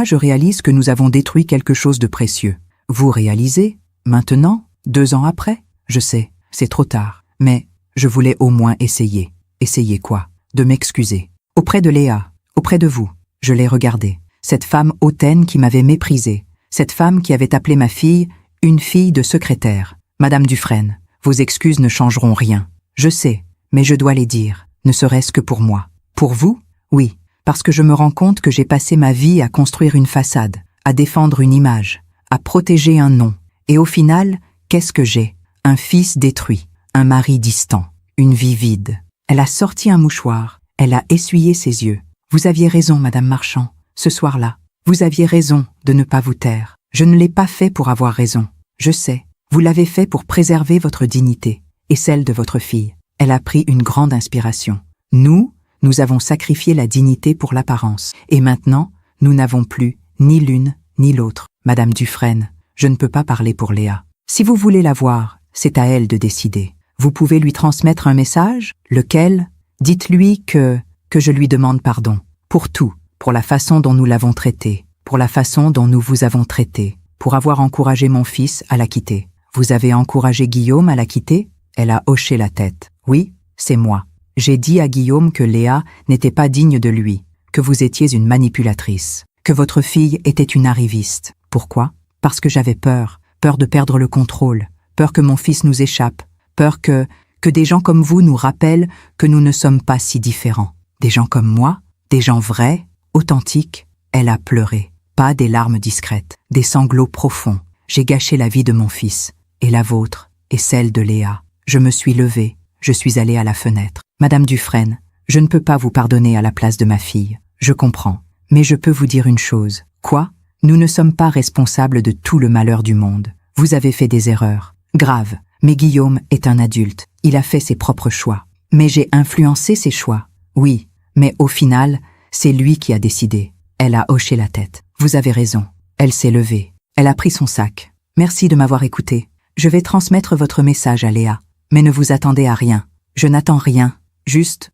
je réalise que nous avons détruit quelque chose de précieux. Vous réalisez? Maintenant? 2 ans après? Je sais, c'est trop tard. Mais je voulais au moins essayer. Essayer quoi? De m'excuser. Auprès de Léa, auprès de vous, je l'ai regardée. Cette femme hautaine qui m'avait méprisée. Cette femme qui avait appelé ma fille une fille de secrétaire. Madame Dufresne, vos excuses ne changeront rien. Je sais, mais je dois les dire, ne serait-ce que pour moi. Pour vous? Oui, parce que je me rends compte que j'ai passé ma vie à construire une façade, à défendre une image, à protéger un nom. Et au final, qu'est-ce que j'ai? Un fils détruit, un mari distant, une vie vide. Elle a sorti un mouchoir, elle a essuyé ses yeux. Vous aviez raison, Madame Marchand, ce soir-là. Vous aviez raison de ne pas vous taire. Je ne l'ai pas fait pour avoir raison. Je sais, vous l'avez fait pour préserver votre dignité et celle de votre fille. Elle a pris une grande inspiration. Nous avons sacrifié la dignité pour l'apparence. Et maintenant, nous n'avons plus ni l'une ni l'autre. Madame Dufresne, je ne peux pas parler pour Léa. Si vous voulez la voir, c'est à elle de décider. Vous pouvez lui transmettre un message? Lequel? Dites-lui que je lui demande pardon. Pour tout. Pour la façon dont nous l'avons traitée. Pour la façon dont nous vous avons traité. Pour avoir encouragé mon fils à la quitter. Vous avez encouragé Guillaume à la quitter? Elle a hoché la tête. Oui, c'est moi. J'ai dit à Guillaume que Léa n'était pas digne de lui, que vous étiez une manipulatrice, que votre fille était une arriviste. Pourquoi? Parce que j'avais peur de perdre le contrôle, peur que mon fils nous échappe, peur que des gens comme vous nous rappellent que nous ne sommes pas si différents. Des gens comme moi, des gens vrais, authentiques. Elle a pleuré, pas des larmes discrètes, des sanglots profonds. J'ai gâché la vie de mon fils, et la vôtre, et celle de Léa. Je me suis levée, je suis allée à la fenêtre. Madame Dufresne, je ne peux pas vous pardonner à la place de ma fille. Je comprends, mais je peux vous dire une chose. Quoi? Nous ne sommes pas responsables de tout le malheur du monde. Vous avez fait des erreurs, graves, mais Guillaume est un adulte. Il a fait ses propres choix. Mais j'ai influencé ses choix. Oui, mais au final, c'est lui qui a décidé. Elle a hoché la tête. Vous avez raison. Elle s'est levée. Elle a pris son sac. Merci de m'avoir écouté. Je vais transmettre votre message à Léa. Mais ne vous attendez à rien. Je n'attends rien. Juste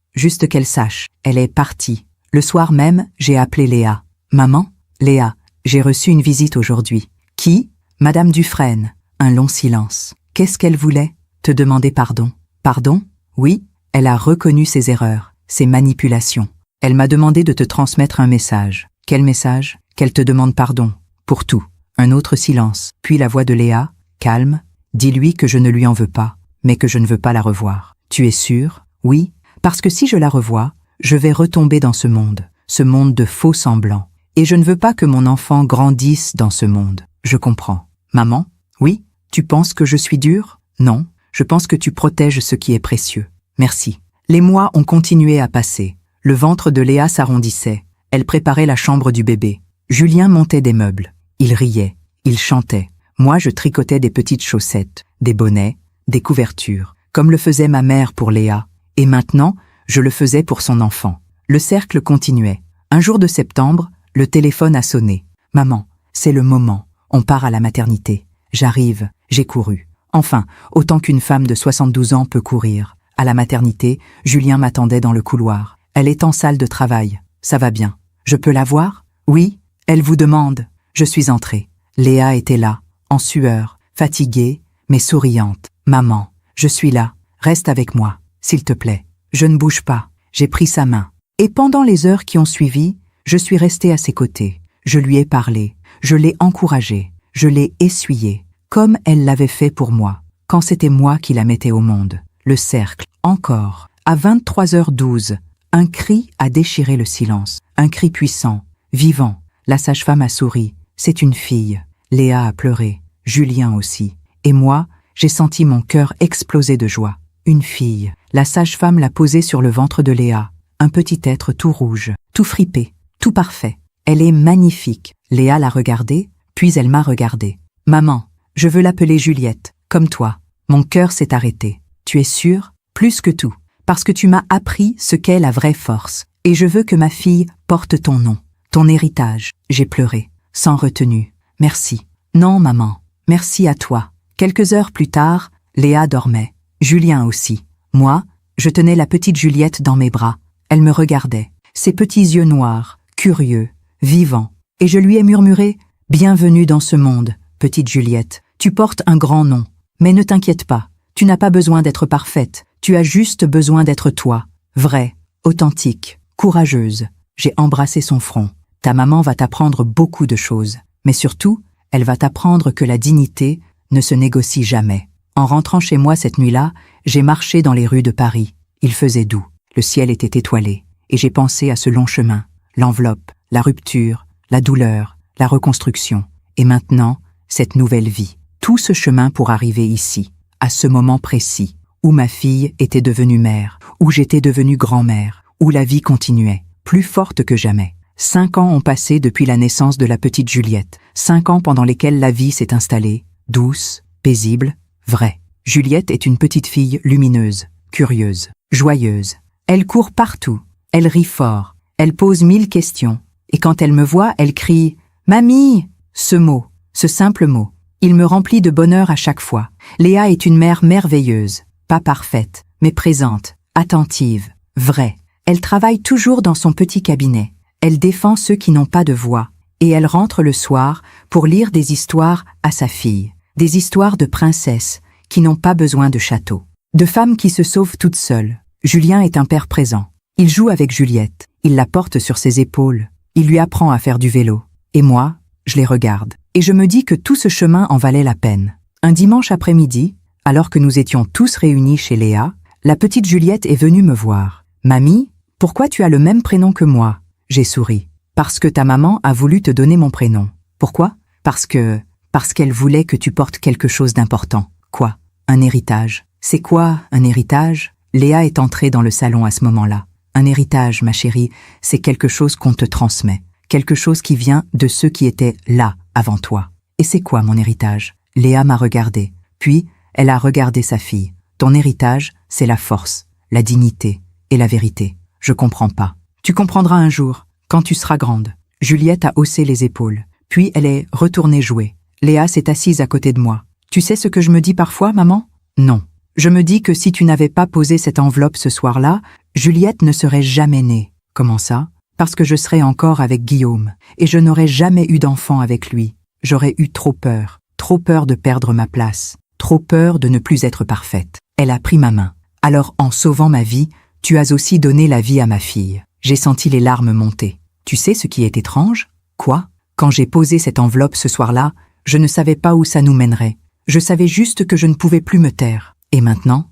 qu'elle sache. Elle est partie. Le soir même, j'ai appelé Léa. Maman? Léa, j'ai reçu une visite aujourd'hui. Qui? Madame Dufresne. Un long silence. Qu'est-ce qu'elle voulait? Te demander pardon. Pardon? Oui, elle a reconnu ses erreurs, ses manipulations. Elle m'a demandé de te transmettre un message. Quel message? Qu'elle te demande pardon. Pour tout. Un autre silence. Puis la voix de Léa, calme. Dis-lui que je ne lui en veux pas, mais que je ne veux pas la revoir. Tu es sûre? Oui, parce que si je la revois, je vais retomber dans ce monde de faux semblants. Et je ne veux pas que mon enfant grandisse dans ce monde. Je comprends. Maman? Oui? Tu penses que je suis dure? Non, je pense que tu protèges ce qui est précieux. Merci. Les mois ont continué à passer. Le ventre de Léa s'arrondissait. Elle préparait la chambre du bébé. Julien montait des meubles. Il riait. Il chantait. Moi, je tricotais des petites chaussettes, des bonnets, des couvertures, comme le faisait ma mère pour Léa. Et maintenant, je le faisais pour son enfant. Le cercle continuait. Un jour de septembre, le téléphone a sonné. « Maman, c'est le moment. On part à la maternité. J'arrive. » J'ai couru. Enfin, autant qu'une femme de 72 ans peut courir. À la maternité, Julien m'attendait dans le couloir. Elle est en salle de travail. Ça va bien. Je peux la voir? Oui. Elle vous demande. Je suis entrée. Léa était là, en sueur, fatiguée, mais souriante. Maman, je suis là. Reste avec moi, s'il te plaît. Je ne bouge pas. J'ai pris sa main. Et pendant les heures qui ont suivi, je suis restée à ses côtés. Je lui ai parlé. Je l'ai encouragée. Je l'ai essuyée. Comme elle l'avait fait pour moi, quand c'était moi qui la mettais au monde. Le cercle, encore. À 23h12, un cri a déchiré le silence. Un cri puissant, vivant. La sage-femme a souri. C'est une fille. Léa a pleuré. Julien aussi. Et moi, j'ai senti mon cœur exploser de joie. Une fille. La sage-femme l'a posée sur le ventre de Léa. Un petit être tout rouge, tout fripé, tout parfait. Elle est magnifique. Léa l'a regardée, puis elle m'a regardée. Maman, je veux l'appeler Juliette, comme toi. Mon cœur s'est arrêté. Tu es sûre? Plus que tout. Parce que tu m'as appris ce qu'est la vraie force. Et je veux que ma fille porte ton nom, ton héritage. J'ai pleuré, sans retenue. Merci. Non, maman. Merci à toi. Quelques heures plus tard, Léa dormait. Julien aussi. Moi, je tenais la petite Juliette dans mes bras. Elle me regardait. Ses petits yeux noirs, curieux, vivants. Et je lui ai murmuré « Bienvenue dans ce monde, petite Juliette. Tu portes un grand nom. Mais ne t'inquiète pas. Tu n'as pas besoin d'être parfaite. Tu as juste besoin d'être toi. Vraie, authentique, courageuse. » J'ai embrassé son front. Ta maman va t'apprendre beaucoup de choses. Mais surtout, elle va t'apprendre que la dignité ne se négocie jamais. En rentrant chez moi cette nuit-là, j'ai marché dans les rues de Paris. Il faisait doux. Le ciel était étoilé. Et j'ai pensé à ce long chemin, l'enveloppe, la rupture, la douleur, la reconstruction. Et maintenant, cette nouvelle vie. Tout ce chemin pour arriver ici, à ce moment précis, où ma fille était devenue mère, où j'étais devenue grand-mère, où la vie continuait, plus forte que jamais. 5 ans ont passé depuis la naissance de la petite Juliette. 5 ans pendant lesquels la vie s'est installée, douce, paisible, vraie. Juliette est une petite fille lumineuse, curieuse, joyeuse. Elle court partout, elle rit fort, elle pose 1000 questions. Et quand elle me voit, elle crie « Mamie !» Ce mot, ce simple mot, il me remplit de bonheur à chaque fois. Léa est une mère merveilleuse, pas parfaite, mais présente, attentive, vraie. Elle travaille toujours dans son petit cabinet. Elle défend ceux qui n'ont pas de voix. Et elle rentre le soir pour lire des histoires à sa fille. Des histoires de princesses qui n'ont pas besoin de château. De femmes qui se sauvent toutes seules. Julien est un père présent. Il joue avec Juliette. Il la porte sur ses épaules. Il lui apprend à faire du vélo. Et moi, je les regarde. Et je me dis que tout ce chemin en valait la peine. Un dimanche après-midi, alors que nous étions tous réunis chez Léa, la petite Juliette est venue me voir. « Mamie, pourquoi tu as le même prénom que moi ?» J'ai souri. « Parce que ta maman a voulu te donner mon prénom. » Pourquoi ? Parce qu'elle voulait que tu portes quelque chose d'important. Quoi ? Un héritage. C'est quoi, un héritage ? Léa est entrée dans le salon à ce moment-là. Un héritage, ma chérie, c'est quelque chose qu'on te transmet. Quelque chose qui vient de ceux qui étaient là avant toi. Et c'est quoi mon héritage ? Léa m'a regardé. Puis, elle a regardé sa fille. Ton héritage, c'est la force, la dignité et la vérité. Je comprends pas. Tu comprendras un jour, quand tu seras grande. Juliette a haussé les épaules. Puis elle est retournée jouer. Léa s'est assise à côté de moi. Tu sais ce que je me dis parfois, maman ? Non. Je me dis que si tu n'avais pas posé cette enveloppe ce soir-là, Juliette ne serait jamais née. Comment ça ? Parce que je serais encore avec Guillaume. Et je n'aurais jamais eu d'enfant avec lui. J'aurais eu trop peur de perdre ma place, trop peur de ne plus être parfaite. Elle a pris ma main. Alors, en sauvant ma vie, tu as aussi donné la vie à ma fille. J'ai senti les larmes monter. Tu sais ce qui est étrange ? Quoi ? Quand j'ai posé cette enveloppe ce soir-là, je ne savais pas où ça nous mènerait. Je savais juste que je ne pouvais plus me taire. Et maintenant,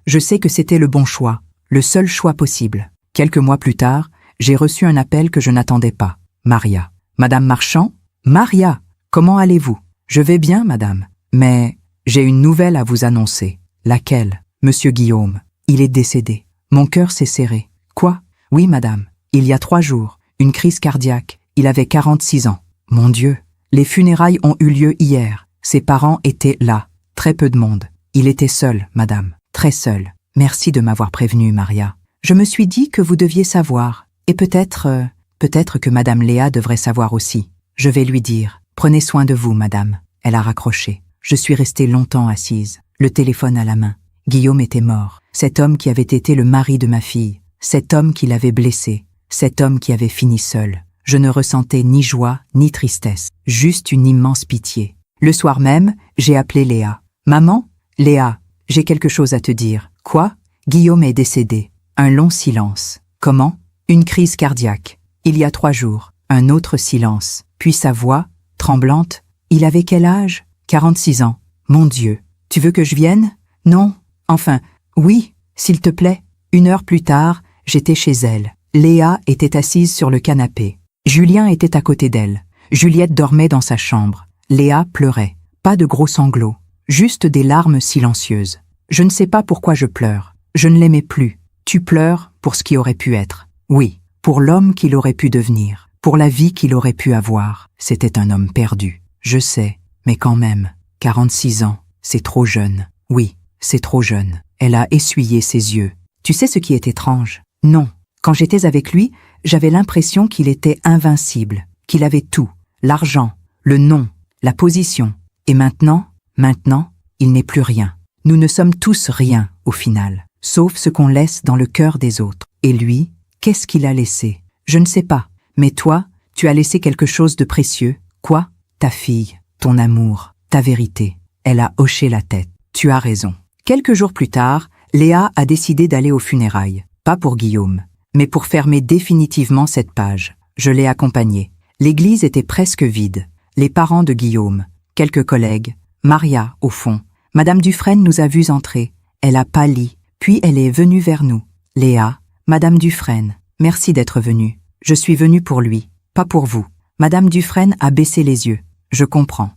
je sais que c'était le bon choix, le seul choix possible. Quelques mois plus tard, j'ai reçu un appel que je n'attendais pas. Maria. Madame Marchand ? Maria, comment allez-vous ? Je vais bien, madame. Mais j'ai une nouvelle à vous annoncer. Laquelle ? Monsieur Guillaume. Il est décédé. Mon cœur s'est serré. Quoi ? Oui, madame. Il y a 3 jours. Une crise cardiaque. Il avait 46 ans. Mon Dieu. Les funérailles ont eu lieu hier. Ses parents étaient là. Très peu de monde. Il était seul, madame. Très seul. Merci de m'avoir prévenu, Maria. Je me suis dit que vous deviez savoir. Et peut-être que madame Léa devrait savoir aussi. Je vais lui dire. Prenez soin de vous, madame. Elle a raccroché. Je suis restée longtemps assise, le téléphone à la main. Guillaume était mort. Cet homme qui avait été le mari de ma fille. Cet homme qui l'avait blessé. Cet homme qui avait fini seul. Je ne ressentais ni joie, ni tristesse. Juste une immense pitié. Le soir même, j'ai appelé Léa. Maman ? Léa, j'ai quelque chose à te dire. Quoi ? Guillaume est décédé. Un long silence. Comment ? Une crise cardiaque. Il y a 3 jours. Un autre silence. Puis sa voix, tremblante. Il avait quel âge ? 46 ans. Mon Dieu. Tu veux que je vienne ? Non. Enfin, oui, s'il te plaît. 1 heure plus tard, j'étais chez elle. Léa était assise sur le canapé. Julien était à côté d'elle. Juliette dormait dans sa chambre. Léa pleurait. Pas de gros sanglots. Juste des larmes silencieuses. Je ne sais pas pourquoi je pleure. Je ne l'aimais plus. Tu pleures pour ce qui aurait pu être. Oui, pour l'homme qu'il aurait pu devenir. Pour la vie qu'il aurait pu avoir. C'était un homme perdu. Je sais, mais quand même, 46 ans, c'est trop jeune. Oui, c'est trop jeune. Elle a essuyé ses yeux. Tu sais ce qui est étrange ? Non. Quand j'étais avec lui, j'avais l'impression qu'il était invincible, qu'il avait tout, l'argent, le nom, la position. Et maintenant, il n'est plus rien. Nous ne sommes tous rien, au final, sauf ce qu'on laisse dans le cœur des autres. Et lui, qu'est-ce qu'il a laissé ? Je ne sais pas. Mais toi, tu as laissé quelque chose de précieux. Quoi ? Ta fille, ton amour, ta vérité. Elle a hoché la tête. Tu as raison. Quelques jours plus tard, Léa a décidé d'aller aux funérailles. Pas pour Guillaume, mais pour fermer définitivement cette page. Je l'ai accompagnée. L'église était presque vide. Les parents de Guillaume, quelques collègues, Maria, au fond. Madame Dufresne nous a vus entrer. Elle a pâli, puis elle est venue vers nous. Léa, Madame Dufresne, merci d'être venue. Je suis venue pour lui, pas pour vous. Madame Dufresne a baissé les yeux. Je comprends.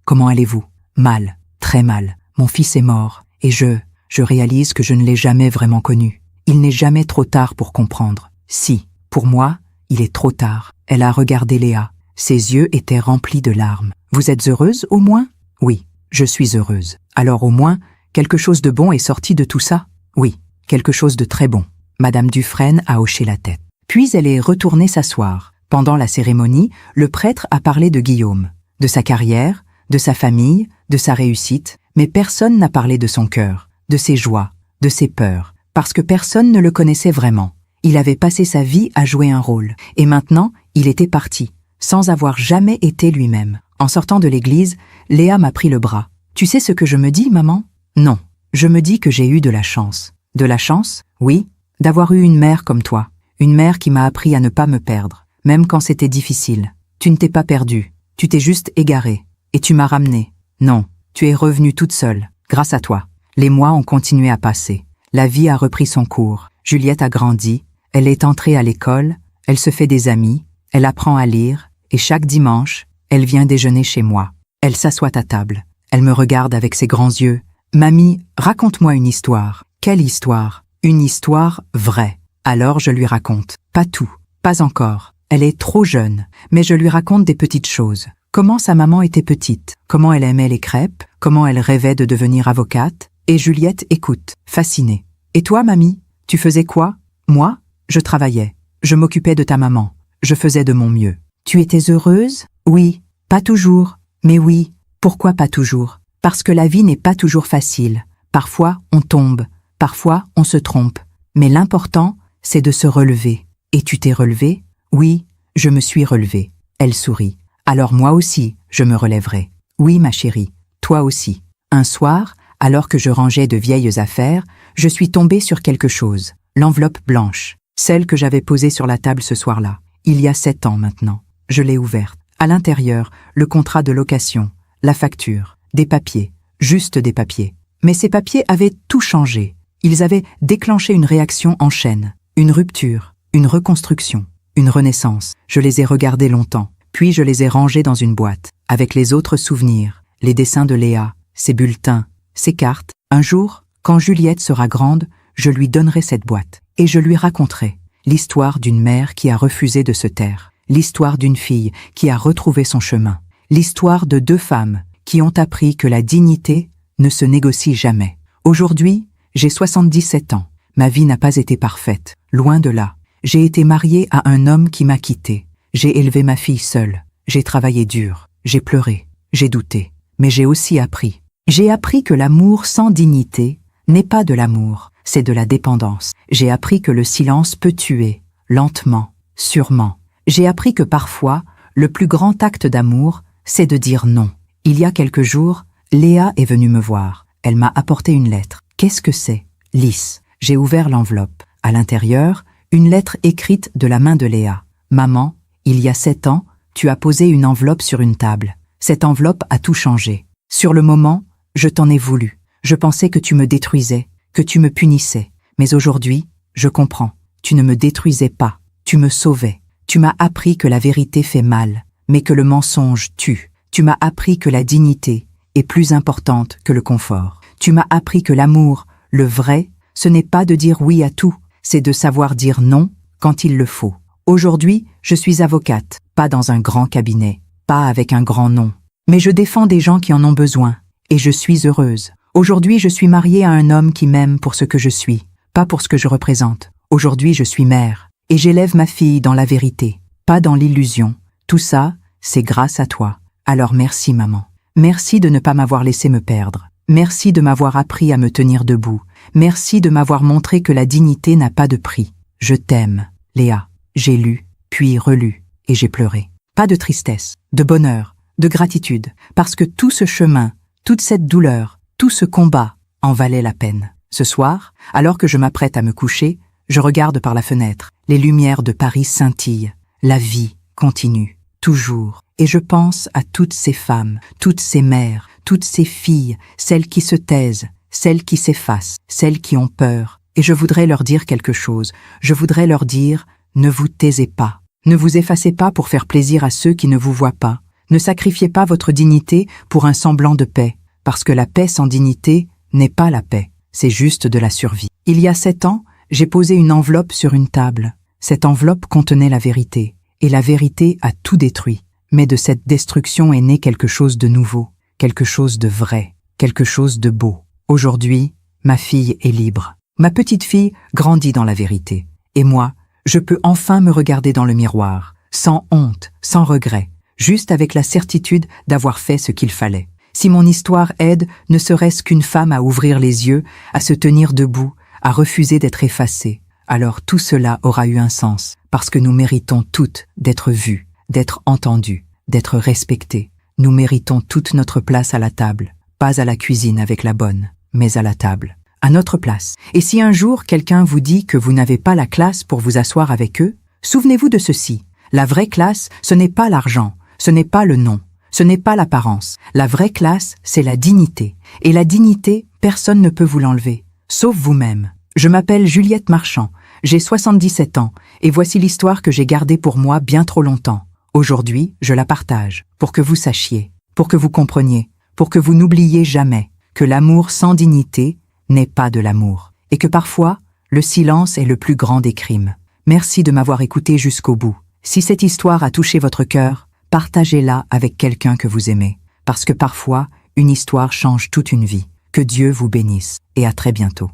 Comment allez-vous? Mal, très mal. Mon fils est mort, et je réalise que je ne l'ai jamais vraiment connu. Il n'est jamais trop tard pour comprendre. Si, pour moi, il est trop tard. Elle a regardé Léa. Ses yeux étaient remplis de larmes. Vous êtes heureuse, au moins? Oui, je suis heureuse. Alors au moins, quelque chose de bon est sorti de tout ça? Oui, quelque chose de très bon. Madame Dufresne a hoché la tête. Puis elle est retournée s'asseoir. Pendant la cérémonie, le prêtre a parlé de Guillaume, de sa carrière, de sa famille, de sa réussite, mais personne n'a parlé de son cœur, de ses joies, de ses peurs, parce que personne ne le connaissait vraiment. Il avait passé sa vie à jouer un rôle, et maintenant, il était parti, sans avoir jamais été lui-même. En sortant de l'église, Léa m'a pris le bras. « Tu sais ce que je me dis, maman ?»« Non, je me dis que j'ai eu de la chance. » « De la chance, oui, d'avoir eu une mère comme toi. Une mère qui m'a appris à ne pas me perdre, même quand c'était difficile. Tu ne t'es pas perdue, tu t'es juste égarée. Et tu m'as ramenée. Non, tu es revenue toute seule, grâce à toi. Les mois ont continué à passer. La vie a repris son cours. Juliette a grandi, elle est entrée à l'école, elle se fait des amis, elle apprend à lire, et chaque dimanche, elle vient déjeuner chez moi. Elle s'assoit à table. Elle me regarde avec ses grands yeux. « Mamie, raconte-moi une histoire. » « Quelle histoire? Une histoire vraie. » Alors je lui raconte. Pas tout, pas encore. Elle est trop jeune, mais je lui raconte des petites choses. Comment sa maman était petite, comment elle aimait les crêpes, comment elle rêvait de devenir avocate. Et Juliette écoute, fascinée. « Et toi, mamie, tu faisais quoi? » « Moi, je travaillais. Je m'occupais de ta maman. Je faisais de mon mieux. »« Tu étais heureuse? » ?»« Oui, pas toujours. Mais oui, pourquoi pas toujours? Parce que la vie n'est pas toujours facile. Parfois, on tombe. Parfois, on se trompe. Mais l'important, c'est de se relever. Et tu t'es relevée? Oui, je me suis relevée. Elle sourit. Alors moi aussi, je me relèverai. Oui, ma chérie, toi aussi. Un soir, alors que je rangeais de vieilles affaires, je suis tombée sur quelque chose. L'enveloppe blanche. Celle que j'avais posée sur la table ce soir-là. Il y a 7 ans maintenant. Je l'ai ouverte. À l'intérieur, le contrat de location, la facture, des papiers, juste des papiers. Mais ces papiers avaient tout changé. Ils avaient déclenché une réaction en chaîne, une rupture, une reconstruction, une renaissance. Je les ai regardés longtemps, puis je les ai rangés dans une boîte, avec les autres souvenirs, les dessins de Léa, ses bulletins, ses cartes. Un jour, quand Juliette sera grande, je lui donnerai cette boîte, et je lui raconterai l'histoire d'une mère qui a refusé de se taire, l'histoire d'une fille qui a retrouvé son chemin, l'histoire de 2 femmes qui ont appris que la dignité ne se négocie jamais. Aujourd'hui, j'ai 77 ans. Ma vie n'a pas été parfaite, loin de là. J'ai été mariée à un homme qui m'a quittée. J'ai élevé ma fille seule. J'ai travaillé dur. J'ai pleuré. J'ai douté. Mais j'ai aussi appris. J'ai appris que l'amour sans dignité n'est pas de l'amour, c'est de la dépendance. J'ai appris que le silence peut tuer, lentement, sûrement. J'ai appris que parfois, le plus grand acte d'amour, c'est de dire non. Il y a quelques jours, Léa est venue me voir. Elle m'a apporté une lettre. Qu'est-ce que c'est? Lisse. J'ai ouvert l'enveloppe. À l'intérieur, une lettre écrite de la main de Léa. « Maman, il y a 7 ans, tu as posé une enveloppe sur une table. Cette enveloppe a tout changé. Sur le moment, je t'en ai voulu. Je pensais que tu me détruisais, que tu me punissais. Mais aujourd'hui, je comprends. Tu ne me détruisais pas. Tu me sauvais. Tu m'as appris que la vérité fait mal, mais que le mensonge tue. Tu m'as appris que la dignité est plus importante que le confort. Tu m'as appris que l'amour, le vrai, ce n'est pas de dire oui à tout, c'est de savoir dire non quand il le faut. Aujourd'hui, je suis avocate, pas dans un grand cabinet, pas avec un grand nom. Mais je défends des gens qui en ont besoin, et je suis heureuse. Aujourd'hui, je suis mariée à un homme qui m'aime pour ce que je suis, pas pour ce que je représente. Aujourd'hui, je suis mère, et j'élève ma fille dans la vérité, pas dans l'illusion. Tout ça, c'est grâce à toi. Alors merci, maman. Merci de ne pas m'avoir laissé me perdre. Merci de m'avoir appris à me tenir debout. Merci de m'avoir montré que la dignité n'a pas de prix. Je t'aime, Léa. J'ai lu, puis relu, et j'ai pleuré. Pas de tristesse, de bonheur, de gratitude, parce que tout ce chemin, toute cette douleur, tout ce combat en valait la peine. Ce soir, alors que je m'apprête à me coucher, je regarde par la fenêtre. Les lumières de Paris scintillent. La vie continue, toujours. Et je pense à toutes ces femmes, toutes ces mères, toutes ces filles, celles qui se taisent, celles qui s'effacent, celles qui ont peur. Et je voudrais leur dire quelque chose. Je voudrais leur dire Ne vous taisez pas. Ne vous effacez pas pour faire plaisir à ceux qui ne vous voient pas. Ne sacrifiez pas votre dignité pour un semblant de paix, parce que la paix sans dignité n'est pas la paix, c'est juste de la survie. Il y a 7 ans, j'ai posé une enveloppe sur une table. Cette enveloppe contenait la vérité, et la vérité a tout détruit. Mais de cette destruction est né quelque chose de nouveau, quelque chose de vrai, quelque chose de beau. Aujourd'hui, ma fille est libre. Ma petite fille grandit dans la vérité. Et moi, je peux enfin me regarder dans le miroir, sans honte, sans regret, juste avec la certitude d'avoir fait ce qu'il fallait. Si mon histoire aide ne serait-ce qu'une femme à ouvrir les yeux, à se tenir debout, à refuser d'être effacée, alors tout cela aura eu un sens, parce que nous méritons toutes d'être vues, d'être entendues, d'être respectées. Nous méritons toute notre place à la table, pas à la cuisine avec la bonne, mais à la table, à notre place. Et si un jour quelqu'un vous dit que vous n'avez pas la classe pour vous asseoir avec eux, souvenez-vous de ceci. La vraie classe, ce n'est pas l'argent, ce n'est pas le nom, ce n'est pas l'apparence. La vraie classe, c'est la dignité. Et la dignité, personne ne peut vous l'enlever, sauf vous-même. Je m'appelle Juliette Marchand, j'ai 77 ans, et voici l'histoire que j'ai gardée pour moi bien trop longtemps. Aujourd'hui, je la partage, pour que vous sachiez, pour que vous compreniez, pour que vous n'oubliez jamais que l'amour sans dignité n'est pas de l'amour, et que parfois, le silence est le plus grand des crimes. Merci de m'avoir écouté jusqu'au bout. Si cette histoire a touché votre cœur, partagez-la avec quelqu'un que vous aimez, parce que parfois, une histoire change toute une vie. Que Dieu vous bénisse, et à très bientôt.